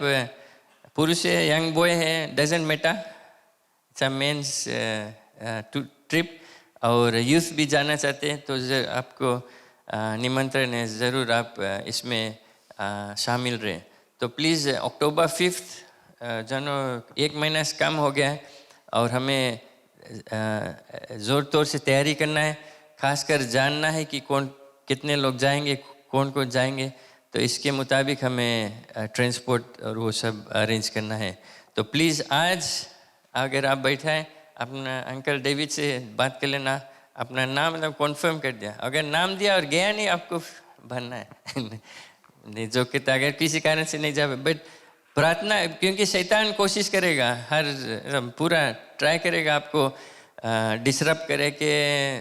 S2: पुरुष है, यंग बॉय है, doesn't matter, it's a men's trip. और यूथ भी जाना चाहते हैं तो आपको निमंत्रण है, ज़रूर आप इसमें शामिल रहे। तो प्लीज़ अक्टूबर 5 जानो, 1 महीना से कम हो गया है और हमें ज़ोर तौर से तैयारी करना है, खासकर जानना है कि कौन कितने लोग जाएंगे, कौन कौन जाएंगे, तो इसके मुताबिक हमें ट्रांसपोर्ट और वो सब अरेंज करना है। तो प्लीज़ आज अगर आप बैठा है, अपना अंकल डेविड से बात कर लेना, अपना नाम मतलब कॉन्फर्म कर दिया, अगर नाम दिया और गया नहीं आपको भरना है नहीं जो कि अगर किसी कारण से नहीं जाए, बट प्रार्थना, क्योंकि शैतान कोशिश करेगा, हर पूरा ट्राई करेगा आपको डिसरप्ट करे कि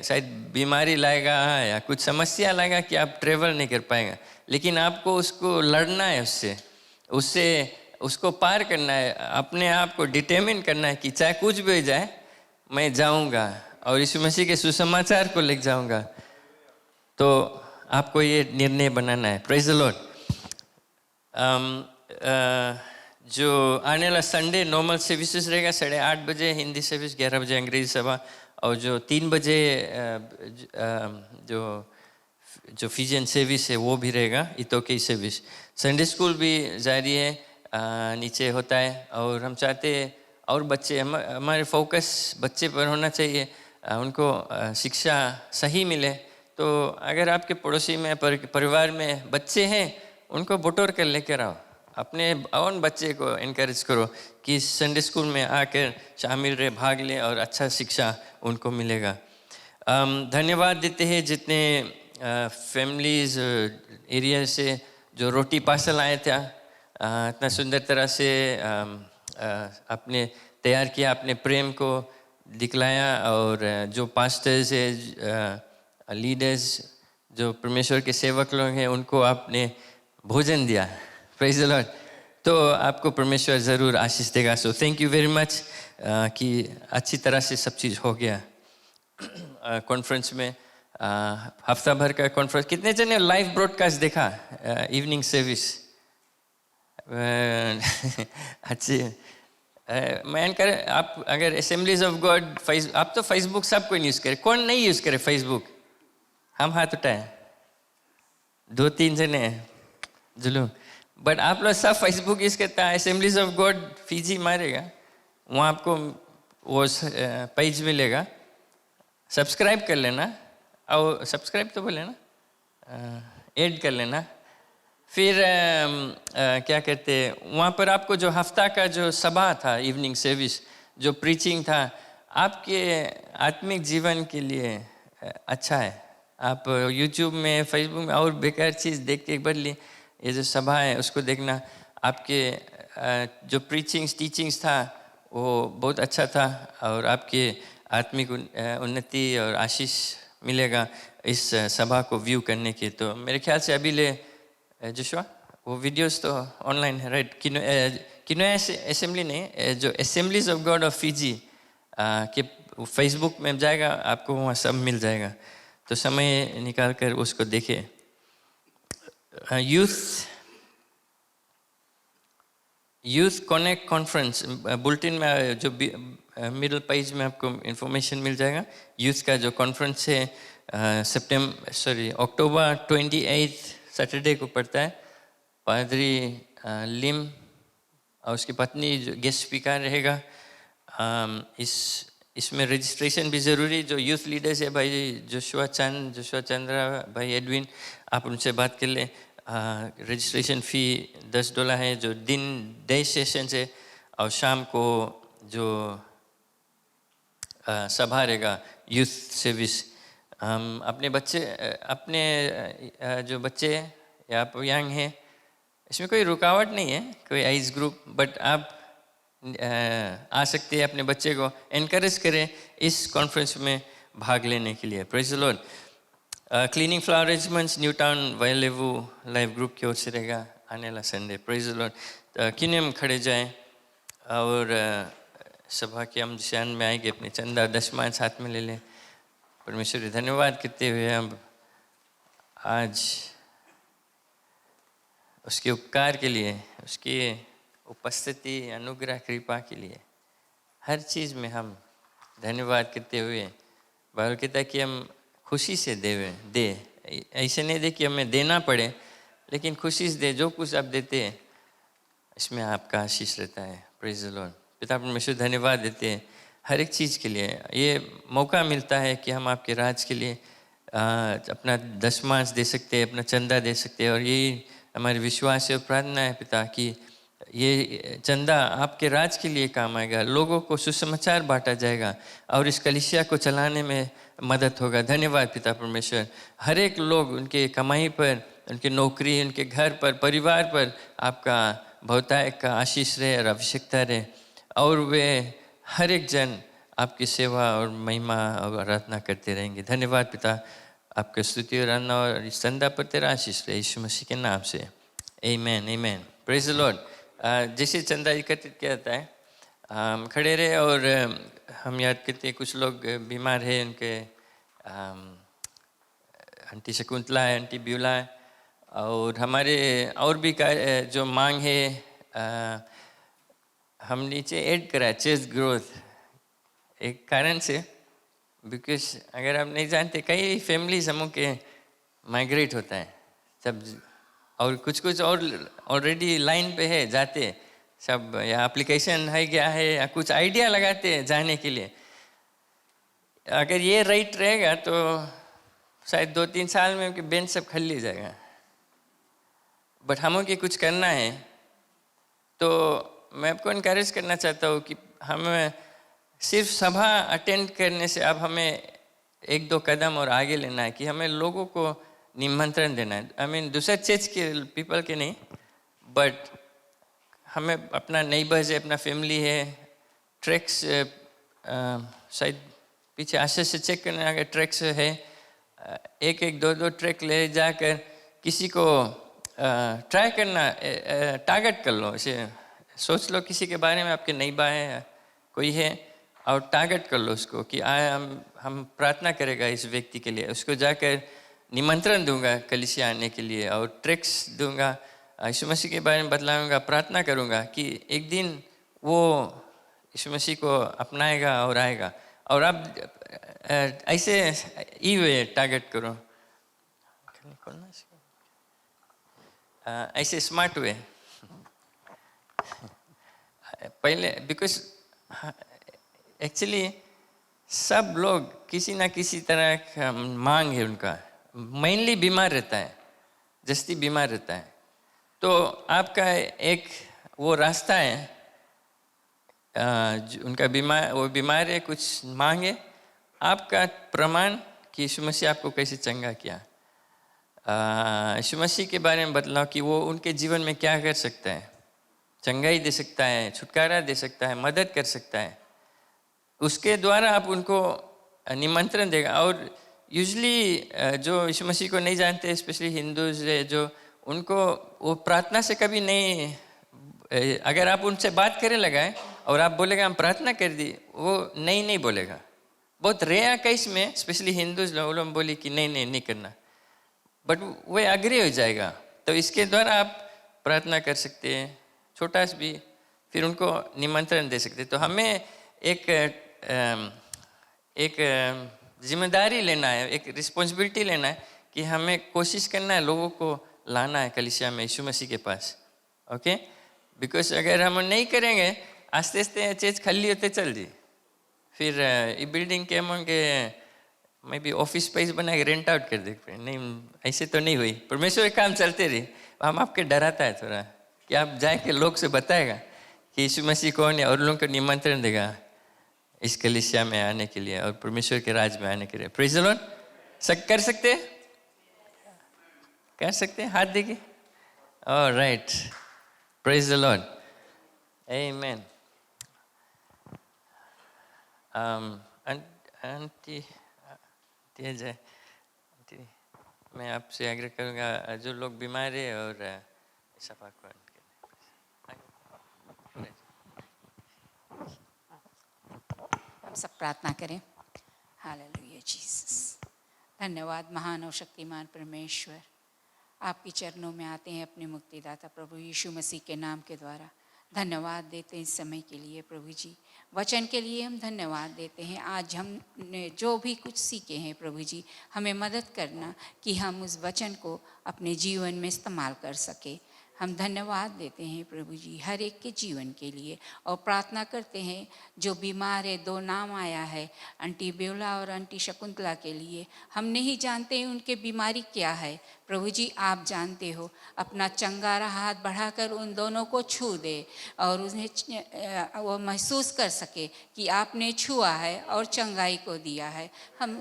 S2: शायद बीमारी लाएगा या कुछ समस्या लाएगा कि आप ट्रेवल नहीं कर पाएगा, लेकिन आपको उसको लड़ना है, उससे उसको पार करना है, अपने आप को डिटर्मिन करना है कि चाहे कुछ भी हो जाए मैं जाऊंगा और यीशु मसीह के सुसमाचार को लेकर जाऊंगा। तो आपको ये निर्णय बनाना है। Praise the Lord. जो आने वाला संडे नॉर्मल सर्विसेज रहेगा, 8:30 बजे हिंदी सर्विस, 11 बजे अंग्रेजी सभा, और जो 3 बजे जो फिजियन सर्विस है वो भी रहेगा, इतोके सर्विस। संडे स्कूल भी जारी है, नीचे होता है, और हम चाहते हैं और बच्चे, हमारे फोकस बच्चे पर होना चाहिए, उनको शिक्षा सही मिले। तो अगर आपके पड़ोसी में परिवार में बच्चे हैं, उनको बटोर कर लेकर आओ, अपने और बच्चे को इनकरेज करो कि संडे स्कूल में आकर शामिल रहे, भाग ले और अच्छा शिक्षा उनको मिलेगा। धन्यवाद देते हैं जितने फैमिलीज एरिया से जो रोटी पार्सल आए थे, इतना सुंदर तरह से आपने तैयार किया, अपने प्रेम को दिखलाया, और जो पास्टर्स है, लीडर्स, जो परमेश्वर के सेवक लोग हैं, उनको आपने भोजन दिया। Praise the Lord. तो आपको परमेश्वर ज़रूर आशीष देगा। So thank you very much कि अच्छी तरह से सब चीज़ हो गया। कॉन्फ्रेंस में हफ्ता भर का कॉन्फ्रेंस, कितने जने लाइव ब्रॉडकास्ट देखा इवनिंग सर्विस? अच्छी। मैं कर, आप अगर असेंबलीज ऑफ गॉड आप तो फेसबुक सबको यूज़ करे, कौन नहीं यूज़ करे फेसबुक? हम हाथ उठाए, 2-3 जने जुलूम, बट आप लोग सब फेसबुक यूज़ करता है। असेंबलीज ऑफ गॉड फीजी मारेगा, वहाँ आपको वो पेज मिलेगा, सब्सक्राइब कर लेना, और सब्सक्राइब तो बोले ना, ऐड कर लेना। फिर क्या कहते हैं, वहाँ पर आपको जो हफ्ता का जो सभा था, इवनिंग सर्विस, जो प्रीचिंग था, आपके आत्मिक जीवन के लिए अच्छा है। आप यूट्यूब में, फेसबुक में और बेकार चीज़ देख के बदली, ये जो सभा है उसको देखना। आपके जो प्रीचिंग्स, टीचिंग्स था वो बहुत अच्छा था, और आपके आत्मिक उन्नति और आशीष मिलेगा इस सभा को व्यू करने के। तो मेरे ख्याल से अभी ले जोशुआ वो वीडियोस तो ऑनलाइन है, राइट? किनोया असेंबली नहीं, जो assemblies of God of Fiji के फेसबुक में जाएगा, आपको वहाँ सब मिल जाएगा। तो समय निकाल कर उसको देखें। यूथ कनेक्ट कॉन्फ्रेंस बुलेटिन में जो मिडिल पेज में आपको इंफॉर्मेशन मिल जाएगा। यूथ का जो कॉन्फ्रेंस है अक्टूबर 28 सैटरडे को पड़ता है। पादरी लिम और उसकी पत्नी जो गेस्ट स्पीकर रहेगा। इसमें रजिस्ट्रेशन भी ज़रूरी। जो यूथ लीडर्स है, भाई जोशुआ चंद्रा, भाई एडविन, आप उनसे बात कर लें। रजिस्ट्रेशन फ़ी $10 है। जो डे सेशन है, और शाम को जो सभा रहेगा यूथ सर्विस। अपने बच्चे, अपने जो बच्चे या आप यंग हैं, इसमें कोई रुकावट नहीं है, कोई एज ग्रुप, बट आप आ सकते हैं। अपने बच्चे को एनकरेज करें इस कॉन्फ्रेंस में भाग लेने के लिए। Praise the lord. Cleaning flower arrangements New Town valley view live group की ओर से रहेगा आने वाला संडे। Praise the Lord. किन्हें हम खड़े जाएं और सभा के हम शान में आएंगे, अपने चंदा दशमांश हाथ में ले लें। परमेश्वर धन्यवाद करते हुए हम आज उसके उपकार के लिए, उसकी उपस्थिति, अनुग्रह, कृपा के लिए हर चीज़ में हम धन्यवाद करते हुए बाइबल कहता है कि हम खुशी से दे। ऐसे नहीं दे कि हमें देना पड़े, लेकिन खुशी से दे। जो कुछ आप देते हैं इसमें आपका आशीष रहता है। Praise the Lord. पिता परमेश्वर धन्यवाद देते हैं हर एक चीज़ के लिए। ये मौका मिलता है कि हम आपके राज के लिए अपना दशमांश दे सकते हैं, अपना चंदा दे सकते हैं। और यही हमारे विश्वास और प्रार्थना है पिता कि ये चंदा आपके राज के लिए काम आएगा, लोगों को सुसमाचार बांटा जाएगा और इस कलीसिया को चलाने में मदद होगा। धन्यवाद पिता परमेश्वर। हर एक लोग उनके कमाई पर, उनकी नौकरी, उनके घर पर, परिवार पर आपका बहुतायत का आशीष रहे और आवश्यकता रहे, और वे हर एक जन आपकी सेवा और महिमा और आराधना करते रहेंगे। धन्यवाद पिता, आपके स्तुति और आराधना और इस चंदा पर तेरा आशीष रहे, यीशु मसीह के नाम से। आमीन, आमीन। Praise the Lord. जैसे चंदा एकत्रित किया जाता है, हम खड़े रहे और हम याद करते हैं कुछ लोग बीमार हैं, उनके आंटी शकुंतला है, आंटी ब्यूला है, और हमारे और भी जो मांग है हम नीचे ऐड करा चेस्ट ग्रोथ एक कारण से, बिकॉज अगर आप नहीं जानते कई फैमिली समूह के माइग्रेट होता है सब, और कुछ कुछ और ऑलरेडी लाइन पे है जाते सब, या एप्लीकेशन है क्या है, या कुछ आइडिया लगाते हैं जाने के लिए। अगर ये राइट रहेगा तो शायद 2-3 साल में उनके बेंच सब खाली जाएगा। बट हमें के कुछ करना है, तो मैं आपको इनकरेज करना चाहता हूँ कि हम सिर्फ सभा अटेंड करने से अब हमें 1-2 कदम और आगे लेना है कि हमें लोगों को निमंत्रण देना है। आई मीन दूसरे चर्च के पीपल के नहीं, बट हमें अपना नेबर्स है, अपना फैमिली है, ट्रैक्स शायद पीछे आशा से चेक करने अगर ट्रैक्स है, 1-1, 2-2 ट्रैक ले जाकर किसी को ट्राई करना, टारगेट कर लो। ऐसे सोच लो किसी के बारे में आपके नेबा है, कोई है, और टारगेट कर लो उसको कि हम प्रार्थना करेगा इस व्यक्ति के लिए, उसको जाकर निमंत्रण दूंगा कलीसिया आने के लिए, और ट्रैक्स दूंगा, यीशु मसीह के बारे में बतलाऊंगा, प्रार्थना करूंगा कि एक दिन वो यीशु मसीह को अपनाएगा और आएगा। और आप ऐसे ई वे टारगेट करो, ऐसे स्मार्ट वे पहले, बिकॉज एक्चुअली सब लोग किसी ना किसी तरह का मांग है उनका, मेनली बीमार रहता है, जस्ती बीमार रहता है, तो आपका एक वो रास्ता है, उनका वो बीमार है, कुछ मांग है, आपका प्रमाण कि यीशु मसीह आपको कैसे चंगा किया, यीशु मसीह के बारे में बतलाओ कि वो उनके जीवन में क्या कर सकता है, चंगाई दे सकता है, छुटकारा दे सकता है, मदद कर सकता है, उसके द्वारा आप उनको निमंत्रण देगा। और यूजली जो यीशु मसीह को नहीं जानते, स्पेशली हिंदूज है जो, उनको वो प्रार्थना से कभी नहीं, अगर आप उनसे बात करे लगाए और आप बोलेगा हम प्रार्थना कर दी, वो नहीं बोलेगा। बहुत रेयर केस में स्पेशली हिंदूज लोग बोली कि नहीं करना, बट वो एग्री हो जाएगा। तो इसके द्वारा आप प्रार्थना कर सकते हैं, छोटा सा भी, फिर उनको निमंत्रण दे सकते हैं। तो हमें एक जिम्मेदारी लेना है, एक रिस्पॉन्सिबिलिटी लेना है कि हमें कोशिश करना है लोगों को लाना है कलीसिया में यीशु मसीह के पास। ओके, बिकॉज अगर हम नहीं करेंगे, आस्ते आस्ते चीज खाली होते चल जी, फिर ये बिल्डिंग के हम मैं भी ऑफिस स्पेस बना के रेंट आउट कर दे। नहीं, ऐसे तो नहीं हुई। परमेश्वर काम चलते रहे, हम आपके डराता है थोड़ा कि आप जाए के लोग से बताएगा कि यीशु मसीह कौन है, और लोगों को निमंत्रण देगा इस कलीसिया में आने के लिए और परमेश्वर के राज में आने के लिए। Praise the Lord. कर सकते हाथ देखिए। ऑलराइट, प्रेज द लॉर्ड, आमीन। आंटी जय, मैं आपसे आग्रह करूँगा जो लोग बीमार है और सफा को
S5: हम सब प्रार्थना करें। Hallelujah Jesus. धन्यवाद महान और शक्तिमान परमेश्वर, आपके चरणों में आते हैं अपने मुक्तिदाता प्रभु यीशु मसीह के नाम के द्वारा। धन्यवाद देते हैं इस समय के लिए प्रभु जी, वचन के लिए हम धन्यवाद देते हैं। आज हमने जो भी कुछ सीखे हैं प्रभु जी, हमें मदद करना कि हम उस वचन को अपने जीवन में इस्तेमाल कर सके। हम धन्यवाद देते हैं प्रभु जी हर एक के जीवन के लिए, और प्रार्थना करते हैं जो बीमार है, 2 नाम आया है आंटी बेवला और आंटी शकुंतला के लिए। हम नहीं जानते उनके बीमारी क्या है प्रभु जी, आप जानते हो। अपना चंगारा हाथ बढ़ाकर उन दोनों को छू दे और उन्हें वो महसूस कर सके कि आपने छुआ है और चंगाई को दिया है। हम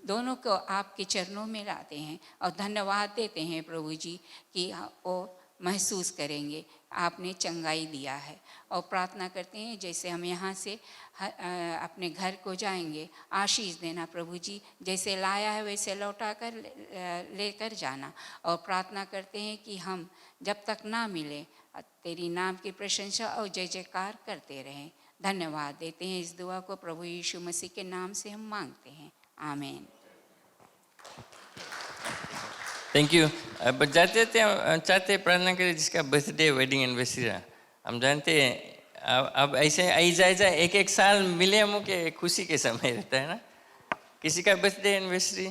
S5: दोनों को आपके चरणों में लाते हैं और धन्यवाद देते हैं प्रभु जी कि वो महसूस करेंगे आपने चंगाई दिया है। और प्रार्थना करते हैं जैसे हम यहाँ से अपने घर को जाएंगे, आशीष देना प्रभु जी, जैसे लाया है वैसे लौटा कर लेकर जाना। और प्रार्थना करते हैं कि हम जब तक ना मिले तेरी नाम की प्रशंसा और जय जयकार करते रहें। धन्यवाद देते हैं इस दुआ को प्रभु यीशु मसीह के नाम से हम मांगते हैं, आमीन।
S2: Thank you. अब जाते चाहते प्रार्थना करें जिसका बर्थडे वेडिंग एनिवर्सरी रहा। हम जानते हैं अब ऐसे आई जाए एक साल मिले हम के खुशी के समय रहता है ना। किसी का बर्थडे एनिवर्सरी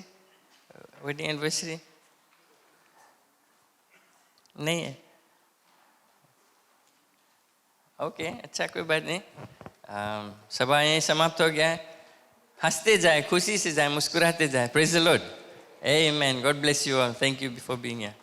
S2: वेडिंग एनिवर्सरी नहीं है? ओके, अच्छा कोई बात नहीं। सभा यहीं समाप्त हो गया है। हंसते जाए, खुशी से जाए, मुस्कुराते जाए। Praise the Lord. Amen. God bless you all. Thank you for being here.